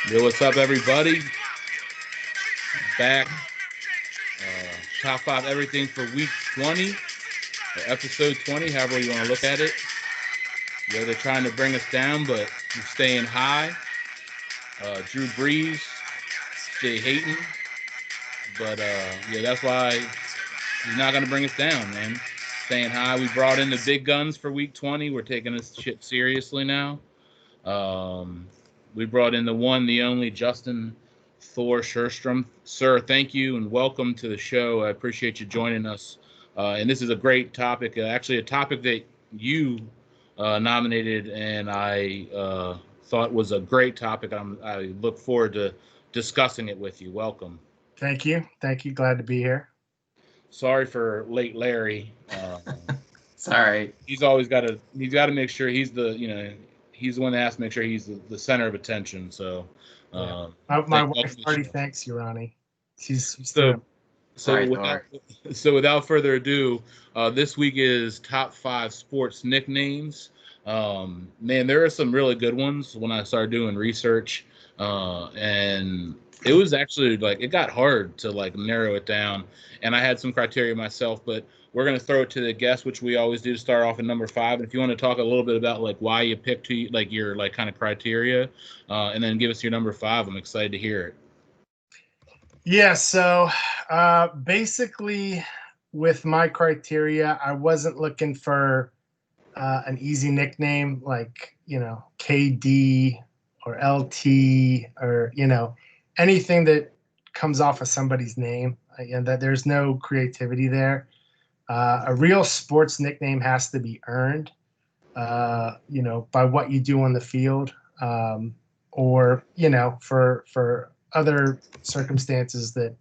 Yo, what's up, everybody? Back. Top five everything for week 20, or episode 20, however you want to look at it. Yeah, they're trying to bring us down, but we're staying high. Drew Brees, Jay Hayton. But yeah, that's why he's not going to bring us down, man. Staying high. We brought in the big guns for week 20. We're taking this shit seriously now. Um, we brought in the one, the only Justin Thor Scherstrom. Sir, thank you and welcome to the show. I appreciate you joining us. And this is a great topic, actually, a topic that you nominated, and I thought was a great topic. I look forward to discussing it with you. Welcome. Thank you. Thank you. Glad to be here. Sorry for late Larry. Sorry. He's got to make sure he's the one that has to make sure he's the center of attention. So, Yeah. My wife already thanks you, Ronnie. She's so Sorry, without, Thor. without further ado, this week is top five sports nicknames. Man, there are some really good ones when I started doing research, and it was actually like it got hard to like narrow it down. And I had some criteria myself, but we're gonna throw it to the guest, which we always do to start off at number five. And if you want to talk a little bit about like why you picked like your like kind of criteria, and then give us your number five, I'm excited to hear it. Yeah. So basically, with my criteria, I wasn't looking for an easy nickname like KD or LT or anything that comes off of somebody's name. And that there's no creativity there. A real sports nickname has to be earned, by what you do on the field, or for other circumstances that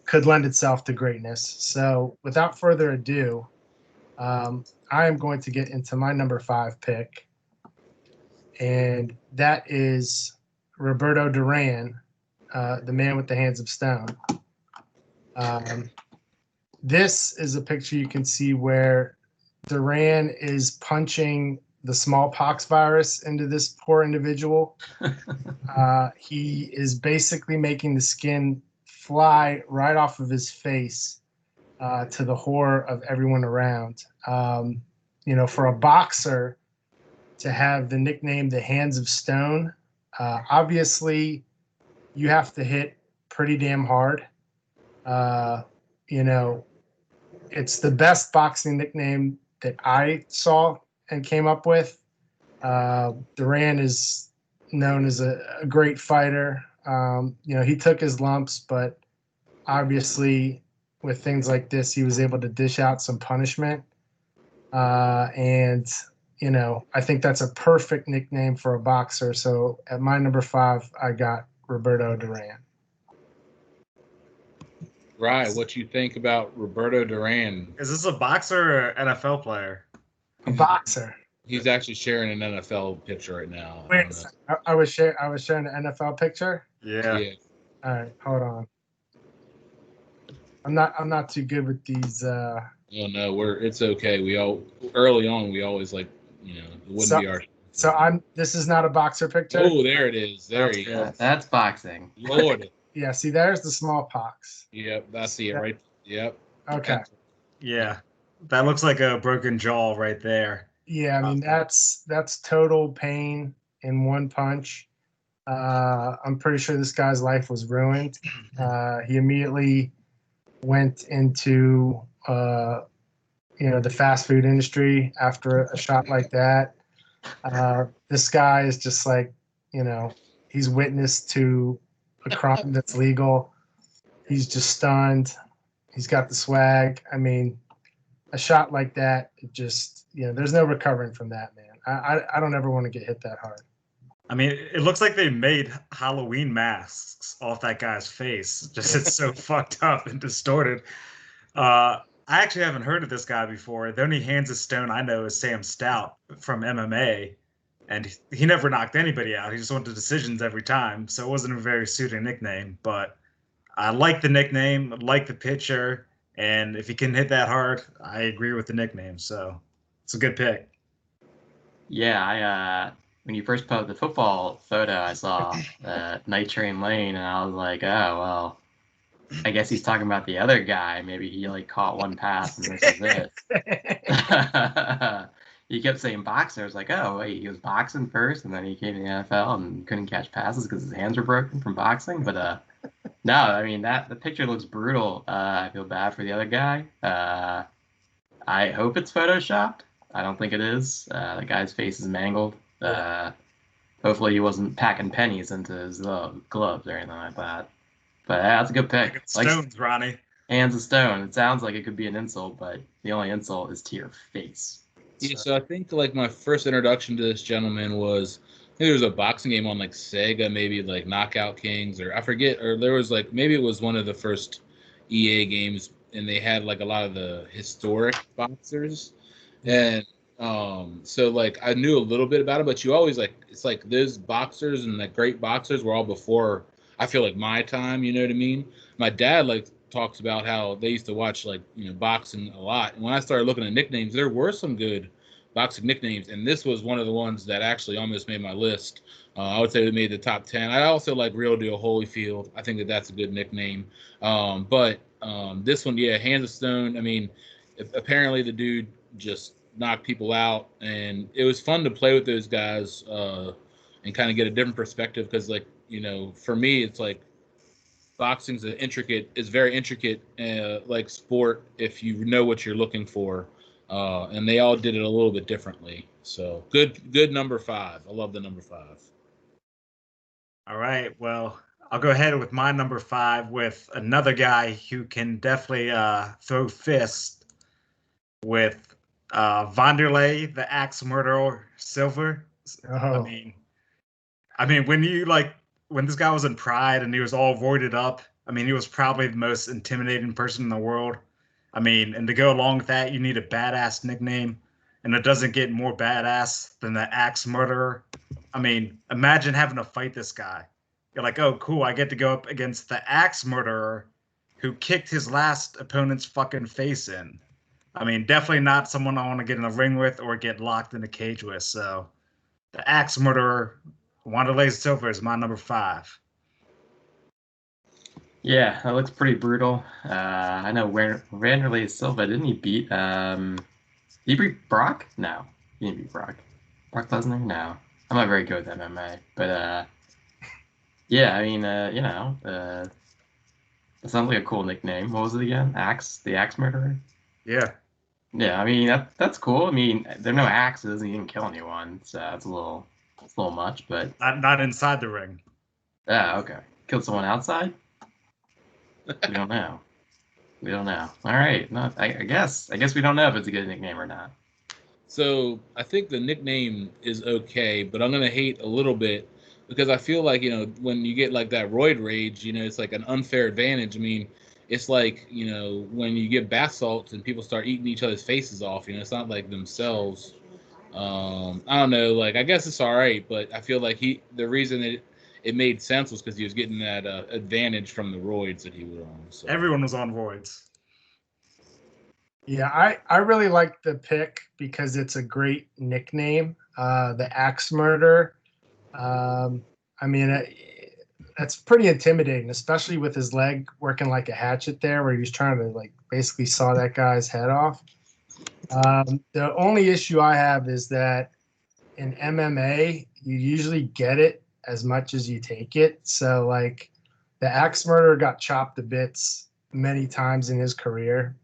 could lend itself to greatness. So, without further ado, I am going to get into my number five pick, and that is Roberto Duran, the man with the hands of stone. Um, This is a picture you can see where Duran is punching the smallpox virus into this poor individual. He is basically making the skin fly right off of his face, to the horror of everyone around. For a boxer to have the nickname the Hands of Stone, obviously you have to hit pretty damn hard. You know, it's the best boxing nickname that I saw and came up with. Duran is known as a great fighter. He took his lumps, but obviously with things like this, he was able to dish out some punishment. And I think that's a perfect nickname for a boxer. So at my number five, I got Roberto Duran. Right, what you think about Roberto Duran? Is this a boxer or NFL player? A boxer. He's actually sharing an NFL picture right now. Wait, I was sharing an NFL picture. Yeah. All right, hold on. I'm not too good with these. Oh no, it's okay. We all early on we always like it wouldn't be our. So this is not a boxer picture. Oh, there it is. There you go. That's boxing. Lord. Yeah, see, there's the smallpox. Yep, that's it right. Yep. Okay. Yeah, that looks like a broken jaw right there. Yeah, I mean that's total pain in one punch. I'm pretty sure this guy's life was ruined. He immediately went into the fast food industry after a shot like that. This guy is just like, he's witness to a crime that's legal. He's just stunned. He's got the swag. I mean, a shot like that, it just, there's no recovering from that, man. I don't ever want to get hit that hard. I mean, it looks like they made Halloween masks off that guy's face. Just it's so fucked up and distorted. I actually haven't heard of this guy before. The only Hands of Stone I know is Sam Stout from MMA. And he never knocked anybody out. He just went to decisions every time. So it wasn't a very suited nickname. But I like the nickname, like the picture. And if he can hit that hard, I agree with the nickname. So it's a good pick. Yeah, when you first put the football photo, I saw Night Train Lane, and I was like, oh well, I guess he's talking about the other guy. Maybe he like caught one pass and this is it. He kept saying boxer. I was like, oh wait, he was boxing first, and then he came to the NFL and couldn't catch passes because his hands were broken from boxing. But no, I mean the picture looks brutal. I feel bad for the other guy. I hope it's photoshopped. I don't think it is. The guy's face is mangled. Hopefully he wasn't packing pennies into his gloves or anything like that. But that's a good pick. Stones, Ronnie. Hands of stone. It sounds like it could be an insult, but the only insult is to your face. Yeah, so I think like my first introduction to this gentleman was maybe there was a boxing game on like Sega, maybe like Knockout Kings, or I forget, or there was like maybe it was one of the first EA games, and they had like a lot of the historic boxers, and so like I knew a little bit about it, but you always like it's like those boxers and like great boxers were all before I feel like my time, you know what I mean? My dad like talks about how they used to watch like boxing a lot, and when I started looking at nicknames, there were some good boxing nicknames, and this was one of the ones that actually almost made my list. I would say it made the top 10. I also like Real Deal Holyfield. I think that that's a good nickname. But this one, yeah, Hands of Stone. I mean, apparently the dude just knocked people out, and it was fun to play with those guys and kind of get a different perspective because, like, for me, it's like boxing's is very intricate, like sport if you know what you're looking for, and they all did it a little bit differently. So good number 5. I love the number 5. All right, well, I'll go ahead with my number 5 with another guy who can definitely throw fists with Vanderlei, the Axe Murderer Silver. Oh. I mean, when this guy was in Pride and he was all roided up, I mean, he was probably the most intimidating person in the world. I mean, and to go along with that, you need a badass nickname, and it doesn't get more badass than the Axe Murderer. I mean, imagine having to fight this guy. You're like, oh, cool, I get to go up against the Axe Murderer who kicked his last opponent's fucking face in. I mean, definitely not someone I want to get in a ring with or get locked in a cage with. So the Axe Murderer, Wanderlei Silva, is my number 5. Yeah, that looks pretty brutal. I know Wanderlei Silva, didn't he beat did he beat Brock? No, he didn't beat Brock. Brock Lesnar? No. I'm not very good with MMA. But yeah, I mean, that sounds like a cool nickname. What was it again? The Axe Murderer? Yeah. Yeah, I mean that's cool. I mean, there are no axes, and he didn't kill anyone, so it's a little much, but Not inside the ring. yeah, okay. Killed someone outside? We don't know. We don't know. All right. No, I guess we don't know if it's a good nickname or not. So I think the nickname is okay, but I'm gonna hate a little bit because I feel like when you get like that roid rage, it's like an unfair advantage. I mean, it's like when you get bath salts and people start eating each other's faces off. It's not like themselves. I don't know. Like I guess it's all right, but I feel like the reason it made sense was because he was getting that advantage from the roids that he was on. So. Everyone was on roids. Yeah, I really like the pick because it's a great nickname, the Axe Murderer. I mean, that's pretty intimidating, especially with his leg working like a hatchet there, where he was trying to like basically saw that guy's head off. The only issue I have is that in MMA, you usually get it as much as you take it. So like the Axe Murderer got chopped to bits many times in his career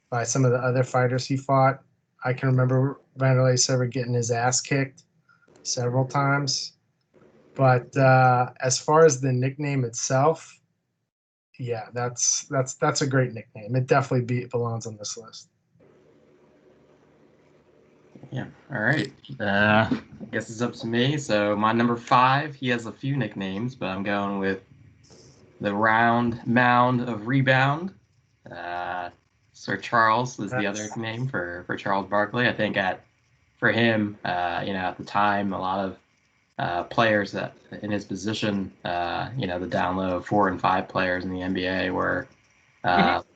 by some of the other fighters he fought. I can remember Vanderlei Silva getting his ass kicked several times. But as far as the nickname itself, yeah, that's a great nickname. It definitely belongs on this list. Yeah. All right. I guess it's up to me. So my number 5, he has a few nicknames, but I'm going with the Round Mound of Rebound. Sir Charles is the other name for Charles Barkley. I think for him, at the time, a lot of players that in his position, the down low 4 and 5 players in the NBA were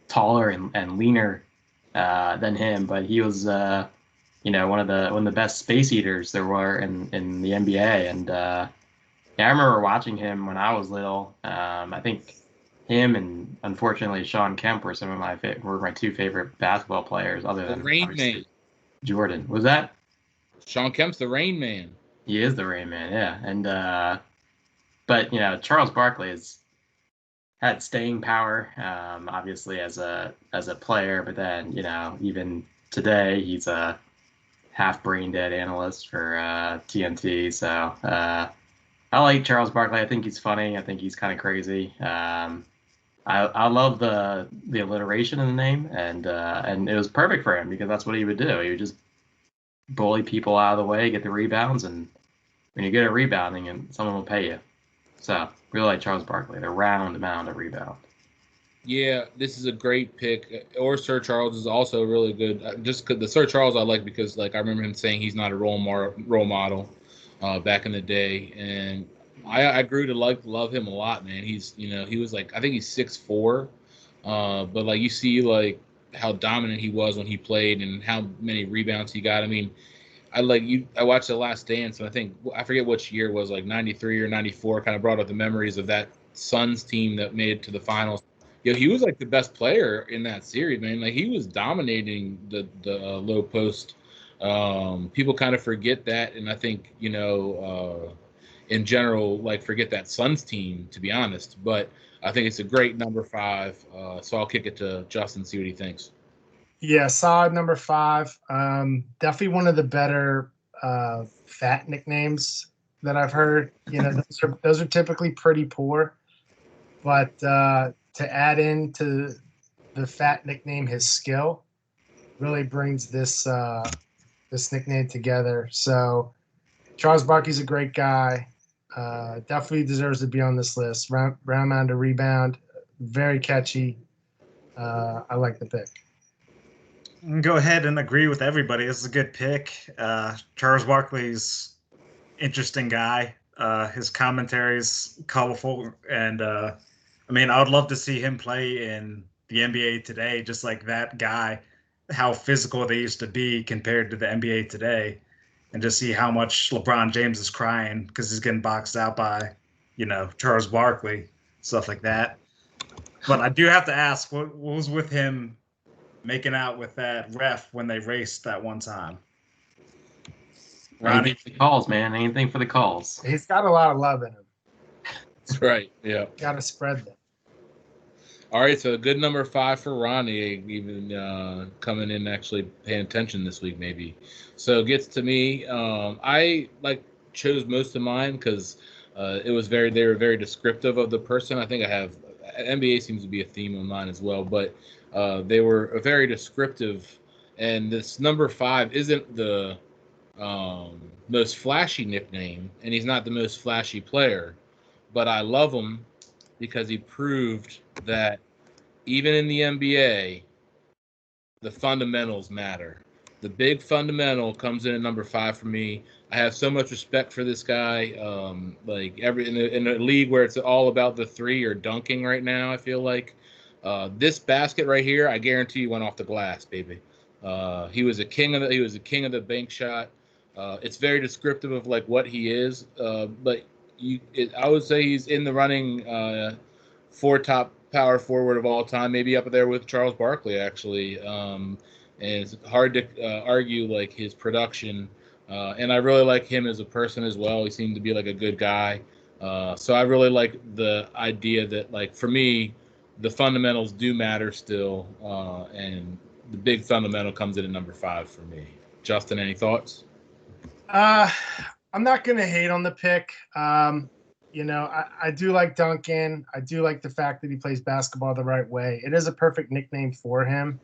taller and leaner than him, but he was one of the best space eaters there were in the NBA. And yeah, I remember watching him when I was little. I think him and unfortunately Sean Kemp were some of my two favorite basketball players, other The than Rain Man. obviously Jordan. Was that? Sean Kemp's the Rain Man. He is the Rain Man, yeah. And but Charles Barkley has had staying power, obviously as a player, but then even today he's a half brain dead analyst for TNT. So I like Charles Barkley. I think he's funny. I think he's kind of crazy. I love the alliteration in the name, and it was perfect for him because that's what he would do. He would just bully people out of the way, get the rebounds, and when you get a rebounding, and someone will pay you. So really like Charles Barkley, the round amount of rebound. Yeah, this is a great pick. Or Sir Charles is also really good. Just cause the Sir Charles I like because like I remember him saying he's not a role model back in the day, and I grew to love him a lot, man. He's he was like I think he's 6'4", but like you see like how dominant he was when he played and how many rebounds he got. I mean, I watched The Last Dance, and I forget which year it was, like 93 or 94, kind of brought up the memories of that Suns team that made it to the finals. He was like the best player in that series, man. Like he was dominating the low post. People kind of forget that, and I think in general, like forget that Suns team, to be honest. But I think it's a great number 5. So I'll kick it to Justin, see what he thinks. Yeah, solid number 5. Definitely one of the better fat nicknames that I've heard. Those are typically pretty poor, but to add into the fat nickname his skill really brings this nickname together. So Charles Barkley's a great guy. Definitely deserves to be on this list. Round mound to rebound, very catchy. I like the pick. Go ahead and agree with everybody. This is a good pick. Charles Barkley's interesting guy. His commentary is colorful, and I would love to see him play in the NBA today, just like that guy. How physical they used to be compared to the NBA today, and just see how much LeBron James is crying because he's getting boxed out by, Charles Barkley, stuff like that. But I do have to ask, what was with him making out with that ref when they raced that one time? Anything for the calls, man. Anything for the calls. He's got a lot of love in him. That's right. Yeah. Got to spread them. All right, so a good number 5 for Ronnie, even coming in actually paying attention this week, maybe. So it gets to me. I chose most of mine because they were very descriptive of the person. I think I have NBA seems to be a theme of mine as well, but they were very descriptive. And this number 5 isn't the most flashy nickname, and he's not the most flashy player, but I love him because he proved that even in the NBA, the fundamentals matter. The big fundamental comes in at number 5 for me. I have so much respect for this guy. In a league where it's all about the 3 or dunking right now, I feel like this basket right here, I guarantee you went off the glass, baby. He was a king of the bank shot. It's very descriptive of like what he is. But I would say he's in the running for top power forward of all time, maybe up there with Charles Barkley, actually. And it's hard to argue like his production. And I really like him as a person as well. He seemed to be like a good guy. So I really like the idea that, like, for me, the fundamentals do matter still. And the big fundamental comes in at number 5 for me. Justin, any thoughts? I'm not going to hate on the pick. I do like Duncan. I do like the fact that he plays basketball the right way. It is a perfect nickname for him.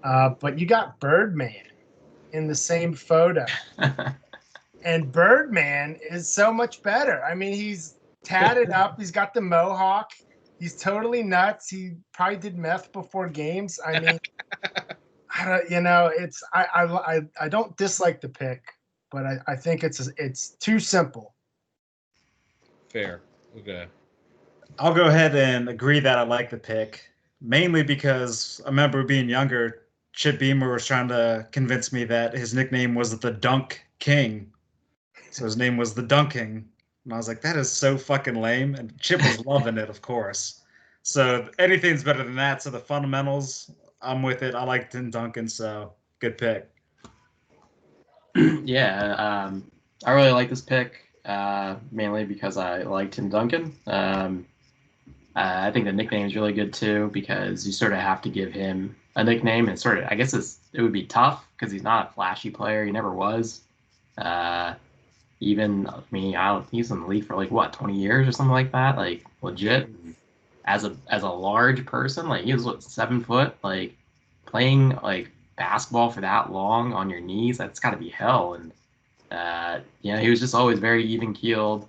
But you got Birdman in the same photo. And Birdman is so much better. I mean, he's tatted up. He's got the mohawk. He's totally nuts. He probably did meth before games. I mean, I don't dislike the pick, but I think it's too simple. Fair. Okay. I'll go ahead and agree that I like the pick, mainly because I remember being younger, Chip Beamer was trying to convince me that his nickname was the Dunk King. So his name was the Dunking. And I was like, that is so fucking lame. And Chip was loving it, of course. So anything's better than that. So the fundamentals, I'm with it. I like Tim Duncan, so good pick. Yeah, I really like this pick, mainly because I like Tim Duncan. I think the nickname is really good too because you sort of have to give him a nickname, and sort of I guess it would be tough because he's not a flashy player. He never was. Even I mean, he's in the league for like what 20 years or something like that. Like legit as a large person, like he was what 7 foot, like playing like basketball for that long on your knees. That's got to be hell. And he was just always very even keeled.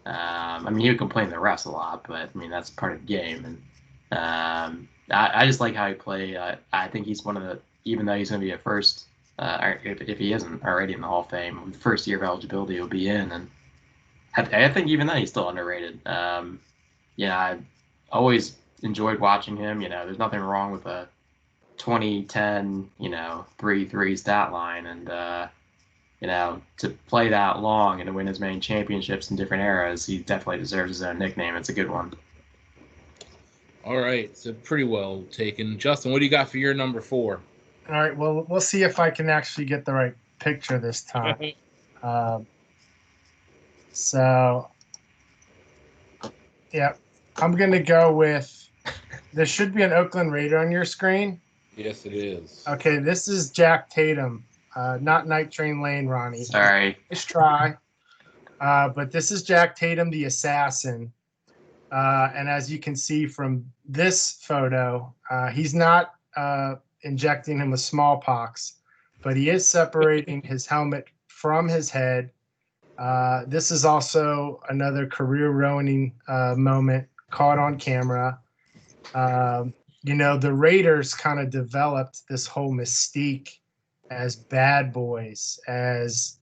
I mean, he would complain to the refs a lot, but I mean that's part of the game. And I just like how he played. I think he's one of the, even though he's going to be a first, or if he isn't already in the Hall of Fame, the first year of eligibility he'll be in. And I think even then he's still underrated. I always enjoyed watching him. There's nothing wrong with a 2010, 3-3 stat line, and to play that long and to win as many championships in different eras, he definitely deserves his own nickname. It's a good one. All right, so pretty well taken. Justin, what do you got for your number 4? All right, well, we'll see if I can actually get the right picture this time. I'm going to go with, there should be an Oakland Raider on your screen. Yes, it is. Okay, this is Jack Tatum, not Night Train Lane, Ronnie. Sorry. Nice try. But this is Jack Tatum, the assassin. And as you can see from this photo, he's not injecting him with smallpox, but he is separating his helmet from his head. This is also another career-ruining moment caught on camera. The Raiders kind of developed this whole mystique as bad boys, as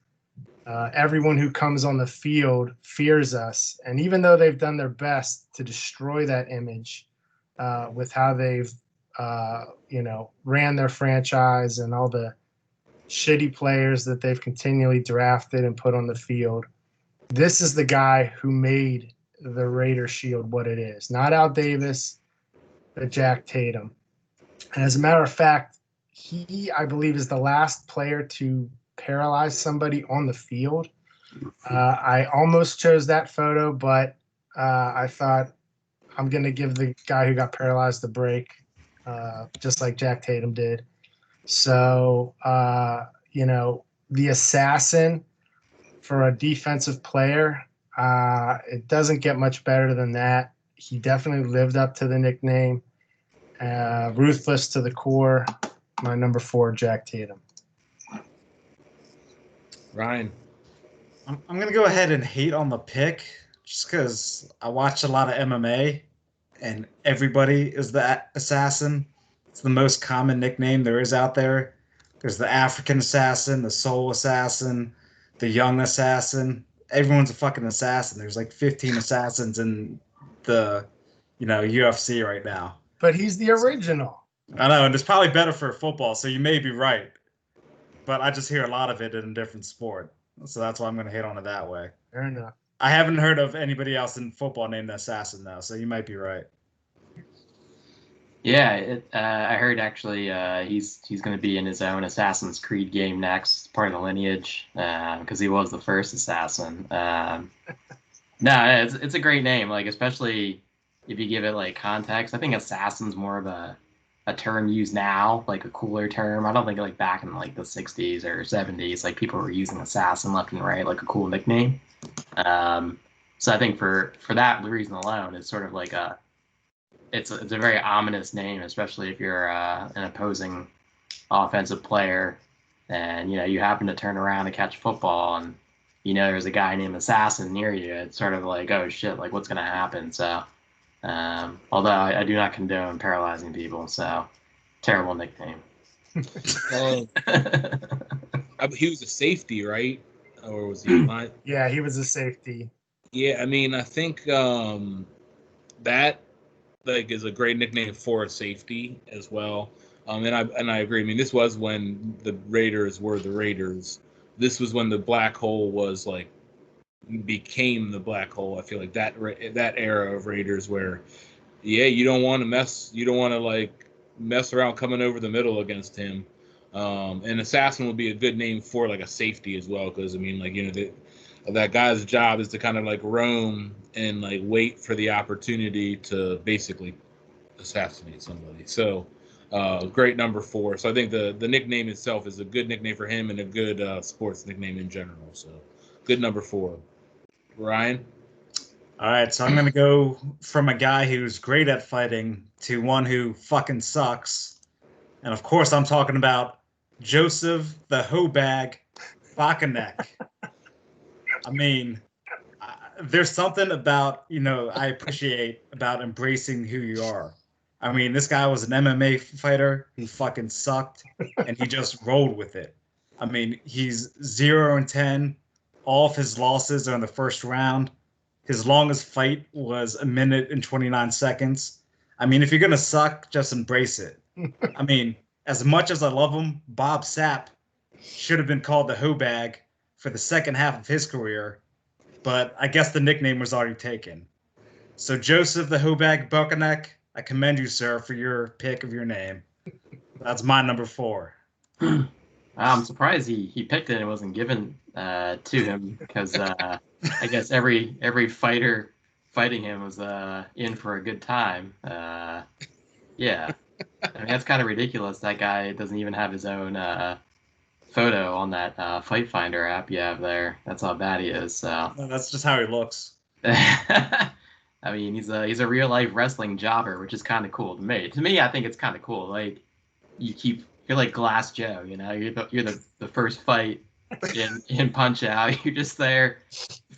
everyone who comes on the field fears us. And even though they've done their best to destroy that image with how they've, ran their franchise and all the shitty players that they've continually drafted and put on the field, this is the guy who made the Raider shield what it is. Not Al Davis, but Jack Tatum. And as a matter of fact, he, I believe, is the last player to paralyze somebody on the field. I almost chose that photo, but I thought I'm going to give the guy who got paralyzed the break, just like Jack Tatum did. So, the assassin for a defensive player, it doesn't get much better than that. He definitely lived up to the nickname. Ruthless to the core. My number 4, Jack Tatum. Ryan. I'm going to go ahead and hate on the pick just because I watch a lot of MMA and everybody is the assassin. It's the most common nickname there is out there. There's the African assassin, the soul assassin, the young assassin. Everyone's a fucking assassin. There's like 15 assassins in the, UFC right now. But he's the original. I know, and it's probably better for football, so you may be right. But I just hear a lot of it in a different sport. So that's why I'm going to hate on it that way. Fair enough. I haven't heard of anybody else in football named the Assassin, though, so you might be right. Yeah, I heard actually he's going to be in his own Assassin's Creed game next, part of the lineage, because he was the first assassin. No, it's a great name, like especially if you give it like context. I think assassin's more of a term used now, like a cooler term. I don't think like back in like the 60s or 70s, like people were using assassin left and right, like a cool nickname. So I think for that reason alone, it's sort of like it's a very ominous name, especially if you're an opposing offensive player and you happen to turn around to catch football and there's a guy named Assassin near you. It's sort of like, oh shit, like what's gonna happen? So although I do not condone paralyzing people, so terrible nickname. He was a safety, right? Or was he not? Yeah, he was a safety. Yeah, I mean, I think that like is a great nickname for a safety as well. And I agree. I mean, this was when the Raiders were the Raiders. This was when the black hole was like became the black hole. I feel like that era of Raiders where, yeah, you don't want to like mess around coming over the middle against him. And assassin would be a good name for like a safety as well, because I mean, like, you know, that guy's job is to kind of like roam and like wait for the opportunity to basically assassinate somebody. So great number 4. So I think the nickname itself is a good nickname for him and a good sports nickname in general. So good number 4. Ryan? All right, so I'm going to go from a guy who's great at fighting to one who fucking sucks. And of course, I'm talking about Joseph the Hobag Bakanek. I mean, there's something about, I appreciate about embracing who you are. I mean, this guy was an MMA fighter who fucking sucked, and he just rolled with it. I mean, he's 0-10. All of his losses are in the first round. His longest fight was 1 minute and 29 seconds. I mean, if you're going to suck, just embrace it. I mean, as much as I love him, Bob Sapp should have been called the Hobag for the second half of his career, but I guess the nickname was already taken. So Joseph the Hobag Buckaneck, I commend you, sir, for your pick of your name. That's my number 4. I'm surprised he picked it and it wasn't given to him, because I guess every fighter fighting him was in for a good time. Yeah, I mean, that's kind of ridiculous. That guy doesn't even have his own photo on that Fight Finder app you have there. That's how bad he is. So No, that's just how he looks. I mean, he's a real life wrestling jobber, which is kind of cool to me. To me, I think it's kind of cool. Like, you're like Glass Joe, you know. You're the first fight in Punch Out. You're just there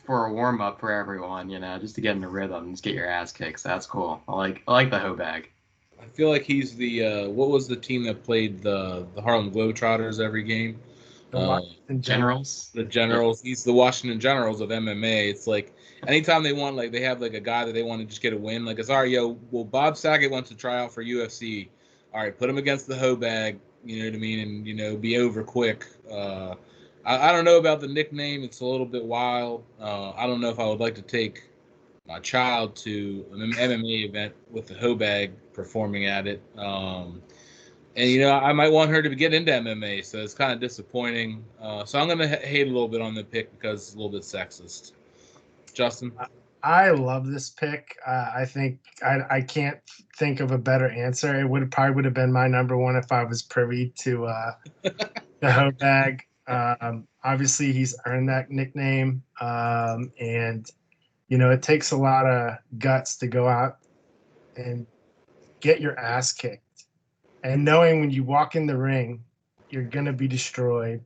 for a warm up for everyone, you know, just to get in the rhythm, just get your ass kicked. So that's cool. I like the Hobag. I feel like he's the what was the team that played the Harlem Globetrotters every game? The Washington Generals. The Generals. Yeah. He's the Washington Generals of MMA. It's like anytime they want, like, they have like a guy that they want to just get a win. Like, it's all right, yo. Well, Bob Saget wants to try out for UFC. All right, put him against the Hobag. You know what I mean? And, you know, be over quick. I don't know about the nickname. It's a little bit wild. I don't know if I would like to take my child to an MMA event with the Hobag performing at it. And, you know, I might want her to get into MMA, so it's kind of disappointing. So I'm going to hate a little bit on the pick because it's a little bit sexist. Justin? I love this pick. I think I can't think of a better answer. It probably would have been my number 1 if I was privy to the Hobag. Obviously, he's earned that nickname. And, you know, it takes a lot of guts to go out and get your ass kicked. And knowing when you walk in the ring, you're going to be destroyed.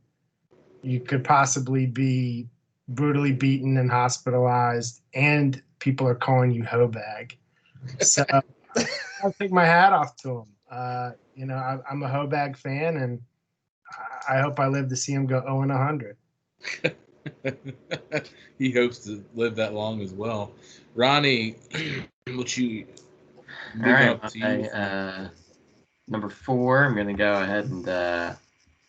You could possibly be brutally beaten and hospitalized, and people are calling you Hobag. So I'll take my hat off to him. You know, I'm a Hobag fan, and I hope I live to see him go 0-100. He hopes to live that long as well. Ronnie, what you... All right, number 4, I'm going to go ahead and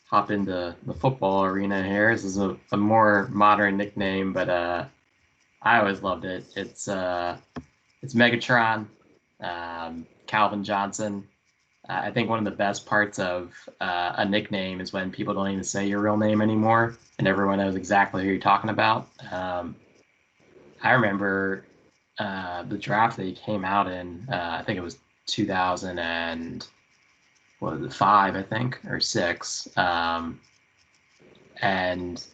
hop into the football arena here. This is a more modern nickname, but I always loved it. It's Megatron, Calvin Johnson. I think one of the best parts of a nickname is when people don't even say your real name anymore, and everyone knows exactly who you're talking about. I remember the draft that he came out in. I think it was 2005, I think, or 6. And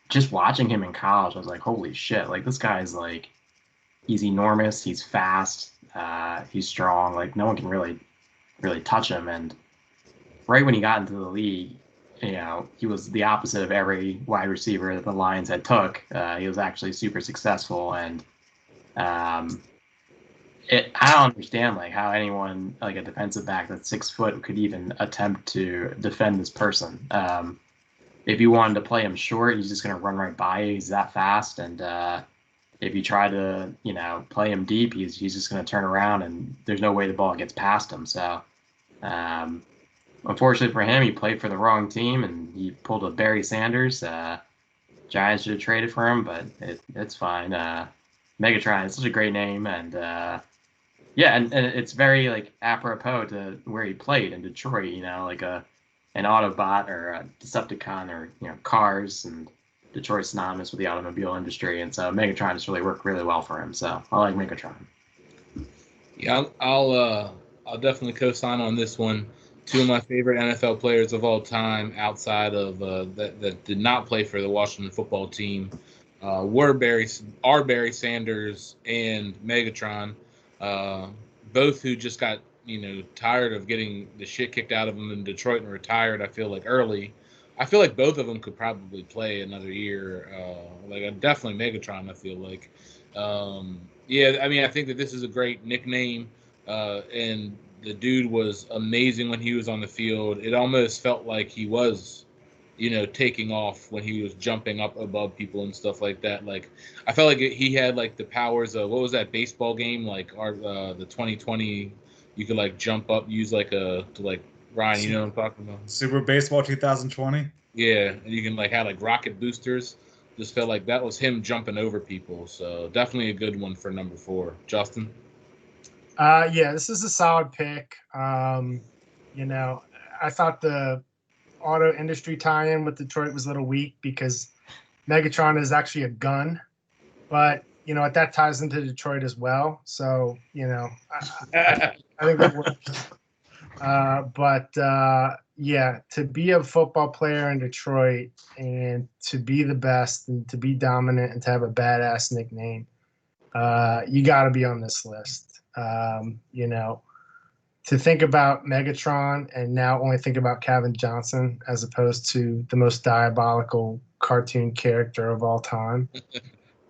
just watching him in college, I was like, holy shit, like, this guy's like, he's enormous, he's fast, he's strong, like, no one can really touch him. And right when he got into the league, you know, he was the opposite of every wide receiver that the Lions had took. He was actually super successful, and I don't understand, like, how anyone, like a defensive back that's 6 foot, could even attempt to defend this person. If you wanted to play him short, he's just going to run right by you. He's that fast. And if you try to, you know, play him deep, he's just going to turn around, and there's no way the ball gets past him. So unfortunately for him, he played for the wrong team and he pulled a Barry Sanders. Giants should have traded for him, but it's fine. Megatron is such a great name, and and it's very like apropos to where he played in Detroit. Like an Autobot or a Decepticon or cars, and Detroit's synonymous with the automobile industry, and so Megatron just really worked really well for him. So I like Megatron. Yeah, I'll definitely co-sign on this one. Two of my favorite NFL players of all time, outside of that did not play for the Washington football team, are Barry Sanders and Megatron, both who just got tired of getting the shit kicked out of them in Detroit and retired. I feel like early. I feel like both of them could probably play another year. Definitely Megatron. I feel like. Yeah, I mean, I think that this is a great nickname, and the dude was amazing when he was on the field. It almost felt like he was, taking off when he was jumping up above people and stuff like that. Like, I felt like he had like the powers of, what was that baseball game? Like the 2020, you could like jump up, use Ryan, you know what I'm talking about? Super Baseball 2020. Yeah, and you can have like rocket boosters. Just felt like that was him jumping over people. So definitely a good one for number 4. Justin? Yeah, this is a solid pick. I thought the auto industry tie-in with Detroit was a little weak because Megatron is actually a gun, but that ties into Detroit as well. So I think that works. Yeah, to be a football player in Detroit and to be the best and to be dominant and to have a badass nickname, you got to be on this list. To think about Megatron and now only think about Calvin Johnson as opposed to the most diabolical cartoon character of all time.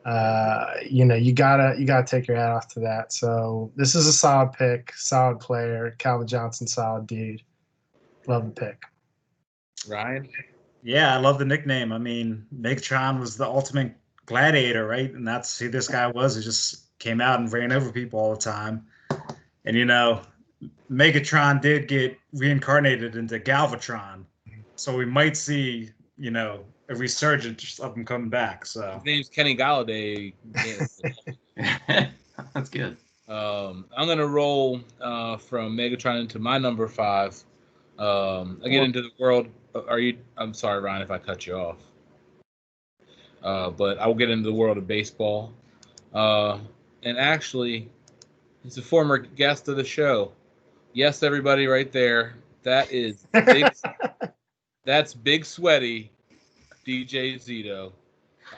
You gotta take your hat off to that. So this is a solid pick, solid player. Calvin Johnson, solid dude. Love the pick. Ryan? Yeah, I love the nickname. I mean, Megatron was the ultimate gladiator, right? And that's who this guy was. He just came out and ran over people all the time. And Megatron did get reincarnated into Galvatron, so we might see a resurgence of him coming back. So his name's Kenny Galladay. That's good. I'm gonna roll from Megatron into my number 5. I get into the world. I'm sorry, Ryan, if I cut you off. But I will get into the world of baseball. And actually, he's a former guest of the show. Yes, everybody, right there. That is big. That's Big Sweaty DJ Zito.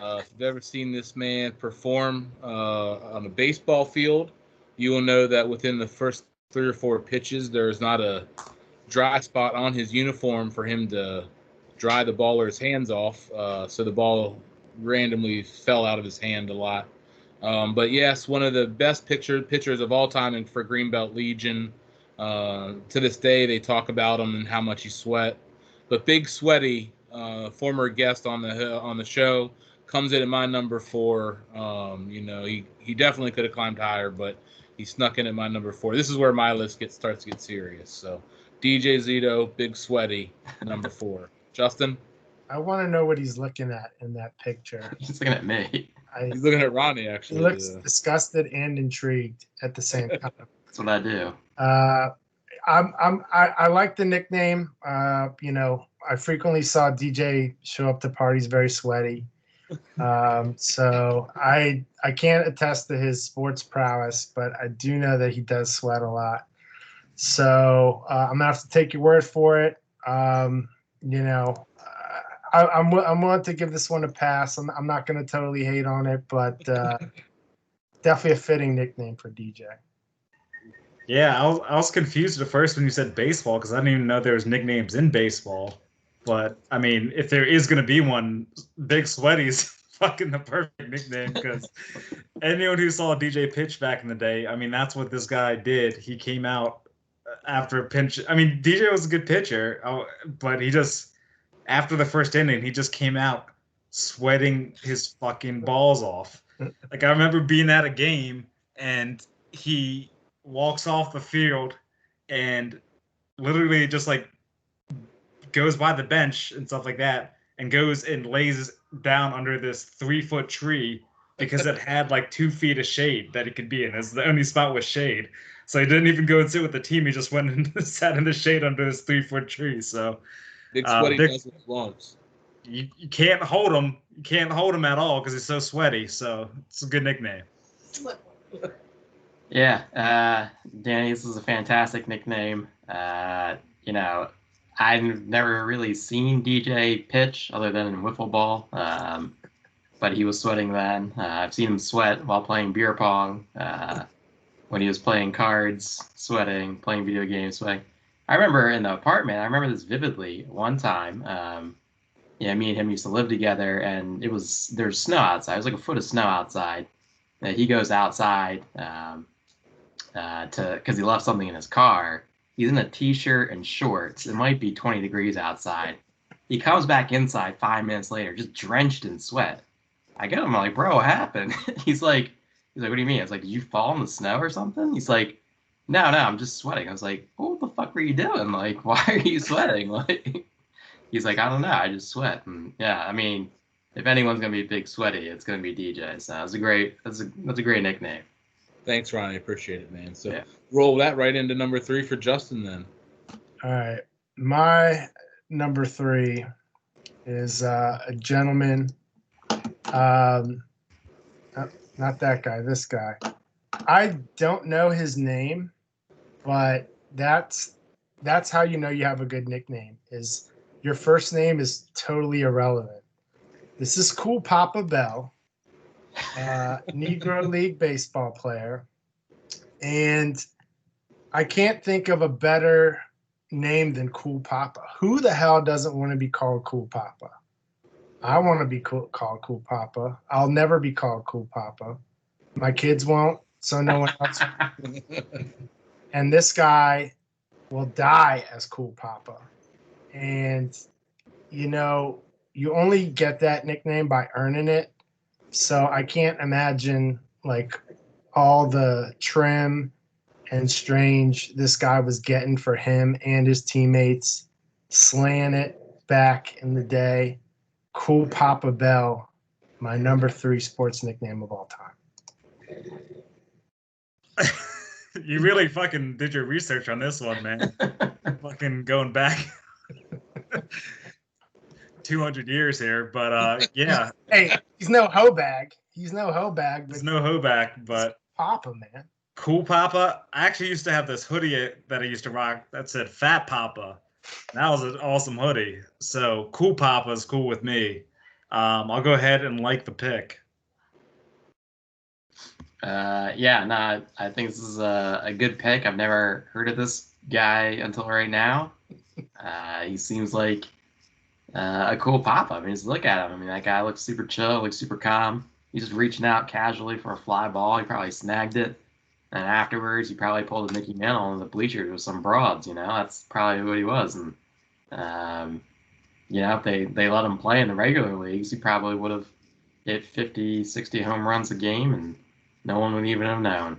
If you've ever seen this man perform on a baseball field, you will know that within the first 3 or 4 pitches, there is not a dry spot on his uniform for him to dry the baller's hands off. So the ball randomly fell out of his hand a lot. But yes, one of the best pitchers of all time for Greenbelt Legion. To this day, they talk about him and how much he sweat. But Big Sweaty, former guest on the show, comes in at my number 4. He definitely could have climbed higher, but he snuck in at my number 4. This is where my list starts to get serious. So DJ Zito, Big Sweaty, number 4. Justin? I want to know what he's looking at in that picture. He's looking at me. He's looking at Ronnie, actually. He looks disgusted and intrigued at the same time. That's what I do. I like the nickname. I frequently saw DJ show up to parties very sweaty. So I can't attest to his sports prowess, but I do know that he does sweat a lot. So I'm gonna have to take your word for it. I'm willing to give this one a pass. I'm not gonna totally hate on it, but definitely a fitting nickname for DJ. Yeah, I was confused at first when you said baseball because I didn't even know there was nicknames in baseball. But I mean, if there is going to be one, Big Sweaty's fucking the perfect nickname because anyone who saw DJ pitch back in the day, I mean, that's what this guy did. He came out after a pinch. I mean, DJ was a good pitcher, but he just after the first inning, he just came out sweating his fucking balls off. Like I remember being at a game and he walks off the field and literally just like goes by the bench and stuff like that, and goes and lays down under this 3-foot tree because it had like 2 feet of shade that it could be in. It's the only spot with shade. So he didn't even go and sit with the team. He just went and sat in the shade under this 3-foot tree. So Big sweaty Dustin lumps. you can't hold him. You can't hold him at all because he's so sweaty. So it's a good nickname. Yeah, Danny, this is a fantastic nickname. You know, I've never really seen DJ pitch other than in wiffle ball, but he was sweating then. I've seen him sweat while playing beer pong, when he was playing cards, sweating, playing video games, sweating. I remember in the apartment, I remember this vividly one time. Me and him used to live together, and there's snow outside. It was like a foot of snow outside. And he goes outside because he left something in his car. He's in a t-shirt and shorts. It might be 20 degrees outside. He comes back inside 5 minutes later, just drenched in sweat. I get him, I'm like, bro, what happened? He's like, what do you mean? I was like, did you fall in the snow or something? He's like, no, I'm just sweating. I was like, what the fuck were you doing? Like, why are you sweating? Like, he's like, I don't know, I just sweat. And yeah, I mean, if anyone's gonna be big sweaty, it's gonna be DJ. So that's a great nickname. Thanks, Ronnie. Appreciate it, man. So Yeah. roll that right into number 3 for Justin then. All right. My number 3 is a gentleman. Not that guy, this guy. I don't know his name, but that's how you know you have a good nickname, is your first name is totally irrelevant. This is Cool Papa Bell, Negro League baseball player. And I can't think of a better name than Cool Papa. Who the hell doesn't want to be called Cool Papa? I want to be called Cool Papa. I'll never be called Cool Papa. My kids won't, so no one else will. And this guy will die as Cool Papa. And, you know, you only get that nickname by earning it. So I can't imagine, like, all the trim and strange this guy was getting for him and his teammates, slaying it back in the day. Cool Papa Bell, my number 3 sports nickname of all time. You really fucking did your research on this one, man. Fucking going back 200 years here, but yeah. Hey, he's no hoe bag. He's no hoe bag. There's no hoe back, but Papa, man. Cool Papa. I actually used to have this hoodie that I used to rock that said Fat Papa. That was an awesome hoodie. So Cool Papa is cool with me. I'll go ahead and like the pick. I think this is a good pick. I've never heard of this guy until right now. He seems like a cool papa. I mean, just look at him. I mean, that guy looks super chill, looks super calm. He's just reaching out casually for a fly ball. He probably snagged it. And afterwards, he probably pulled a Mickey Mantle in the bleachers with some broads, you know? That's probably what he was. And, if they let him play in the regular leagues, he probably would have hit 50, 60 home runs a game, and no one would even have known,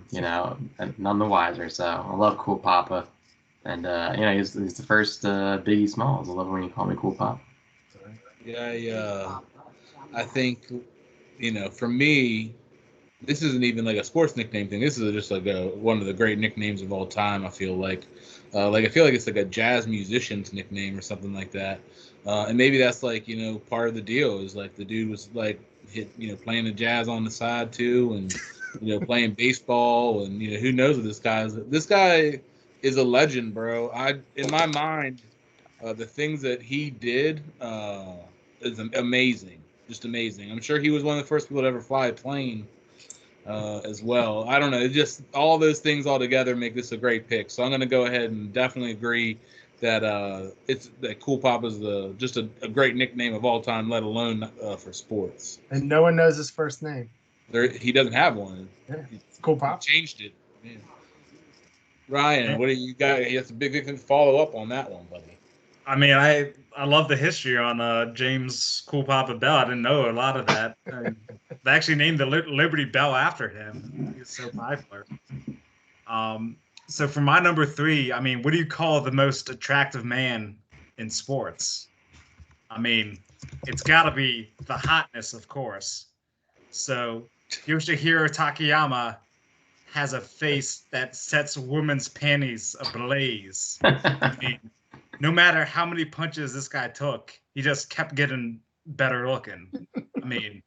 and none the wiser. So I love Cool Papa. And, he's the first Biggie Smalls. I love when you call me Cool Papa. Yeah, I think, for me, this isn't even like a sports nickname thing. This is just like one of the great nicknames of all time. I feel like it's like a jazz musician's nickname or something like that. And maybe that's like, part of the deal is like the dude was like playing the jazz on the side too, and playing baseball, and who knows what this guy is. This guy is a legend, bro. In my mind, the things that he did is amazing, just amazing. I'm sure he was one of the first people to ever fly a plane. As well. I don't know. It just all those things all together make this a great pick. So I'm going to go ahead and definitely agree that that Cool Papa is just a great nickname of all time, let alone for sports. And no one knows his first name. He doesn't have one. Yeah, Cool Papa. He changed it. Man. Ryan, what do you got? You have to big follow up on that one, buddy. I mean, I love the history on James Cool Papa Bell. I didn't know a lot of that. They actually named the Liberty Bell after him. He's so popular. So for my number 3, I mean, what do you call the most attractive man in sports. I mean, it's got to be the hotness, of course. So Yoshihiro Takayama has a face that sets women's panties ablaze. I mean, no matter how many punches this guy took, he just kept getting better looking. I mean,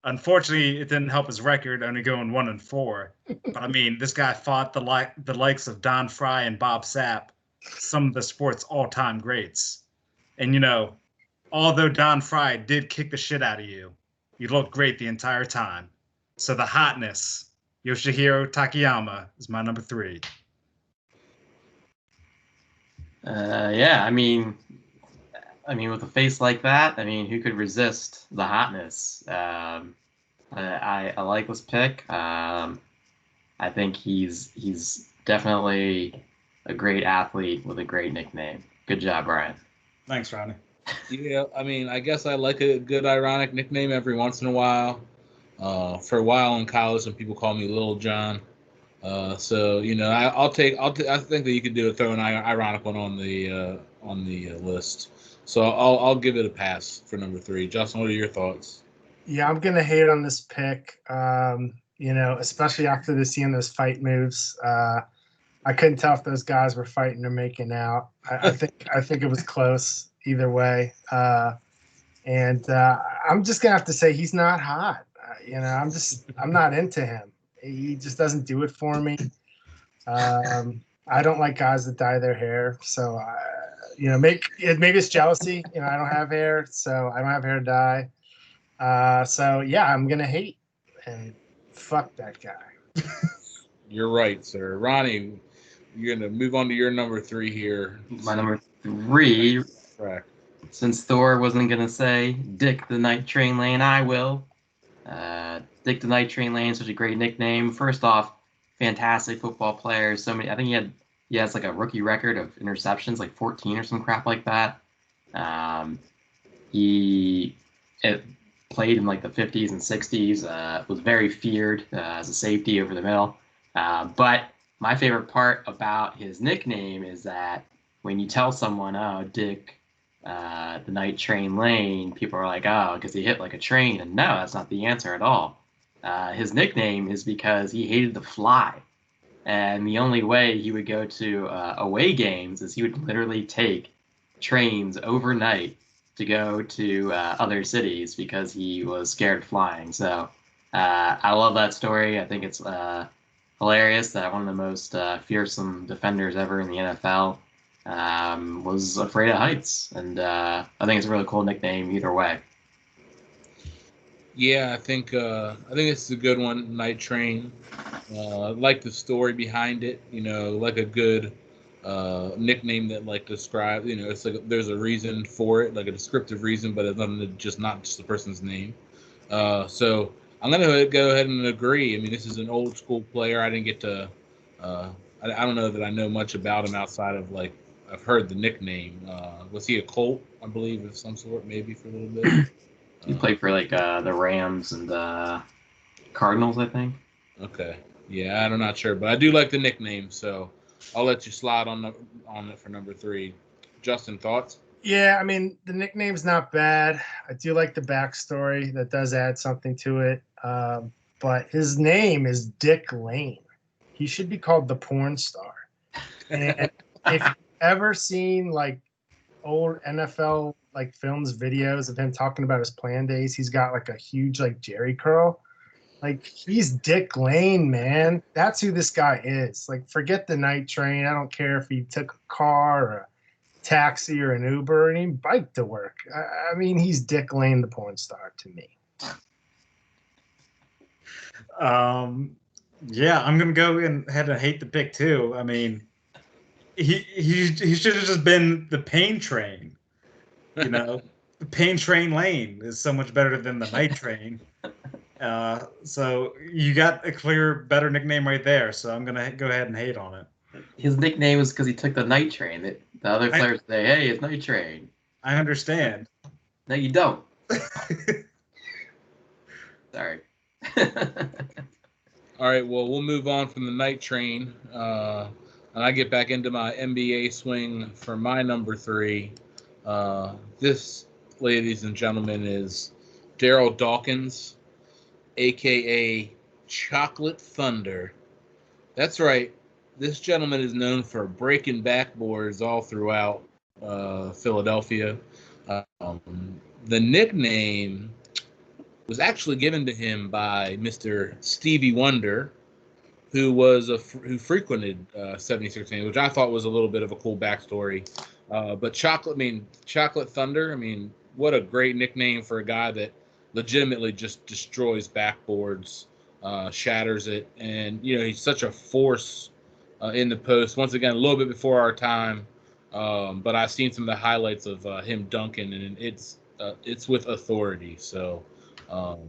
unfortunately, it didn't help his record, only going 1-4. But I mean, this guy fought the likes of Don Fry and Bob Sapp, some of the sport's all-time greats. And you know, although Don Fry did kick the shit out of you, you looked great the entire time. So the hotness, Yoshihiro Takayama, is my number 3. Yeah, I mean, with a face like that, I mean, who could resist the hotness? I like this pick. I think he's definitely a great athlete with a great nickname. Good job, Brian. Thanks, Ronnie. Yeah, I mean, I guess I like a good ironic nickname every once in a while. For a while in college, some people call me Little John. So you know, I think that you could throw an ironic one on the list. So I'll give it a pass for number 3. Justin, what are your thoughts? Yeah, I'm gonna hate on this pick. You know, especially after seeing those fight moves. I couldn't tell if those guys were fighting or making out. I think it was close either way. And I'm just gonna have to say he's not hot. You know, I'm not into him. He just doesn't do it for me. I don't like guys that dye their hair. So, you know, maybe it's jealousy. You know, I don't have hair, so I don't have hair to dye. So yeah, I'm gonna hate and fuck that guy. You're right, sir. Ronnie, you're gonna move on to your number 3 here. My number 3. Correct. Since Thor wasn't gonna say Dick the Night Train Lane, I will. Dick the Night Train Lane, such a great nickname. First off, fantastic football player. So many. I think he has like a rookie record of interceptions, like 14 or some crap like that. He played in like the 50s and 60s. Was very feared as a safety over the middle. But my favorite part about his nickname is that when you tell someone, "Oh, Dick the Night Train Lane," people are like, "Oh, because he hit like a train." And no, that's not the answer at all. His nickname is because he hated to fly. And the only way he would go to away games is he would literally take trains overnight to go to other cities because he was scared of flying. So I love that story. I think it's hilarious that one of the most fearsome defenders ever in the NFL was afraid of heights. And I think it's a really cool nickname either way. Yeah, I think this is a good one. Night Train. Like the story behind it. You know, like a good nickname that like describes. You know, it's like there's a reason for it, like a descriptive reason, but it's not just the person's name. So I'm gonna go ahead and agree. I mean, this is an old school player. I didn't get to. I don't know that I know much about him outside of like I've heard the nickname. Was he a Colt? I believe of some sort, maybe for a little bit. He played for like the Rams and the Cardinals, I think. Okay. Yeah, I'm not sure, but I do like the nickname, so I'll let you slide on it for number 3. Justin, thoughts? Yeah, I mean the nickname's not bad. I do like the backstory that does add something to it. But his name is Dick Lane. He should be called the porn star. And if you've ever seen like old NFL like films, videos of him talking about his playing days, he's got like a huge like Jerry curl. Like he's Dick Lane, man. That's who this guy is. Like forget the night train. I don't care if he took a car or a taxi or an Uber and he biked to work. I mean, he's Dick Lane, the porn star to me. Yeah, I'm gonna go ahead and hate the pick too. I mean, he should have just been the Pain Train. You know, the Pain Train Lane is so much better than the Night Train. So you got a clear, better nickname right there. So I'm gonna go ahead and hate on it. His nickname was because he took the night train. The other players say, "Hey, it's Night Train." I understand. No, you don't. Sorry. All right, well, we'll move on from the Night Train, and I get back into my NBA swing for my number 3. This, ladies and gentlemen, is Daryl Dawkins, aka Chocolate Thunder. That's right. This gentleman is known for breaking backboards all throughout Philadelphia. The nickname was actually given to him by Mr. Stevie Wonder, who frequented 76 Fans, which I thought was a little bit of a cool backstory. But Chocolate Thunder. I mean, what a great nickname for a guy that legitimately just destroys backboards, shatters it, and he's such a force in the post. Once again, a little bit before our time, but I've seen some of the highlights of him dunking, and it's with authority. So,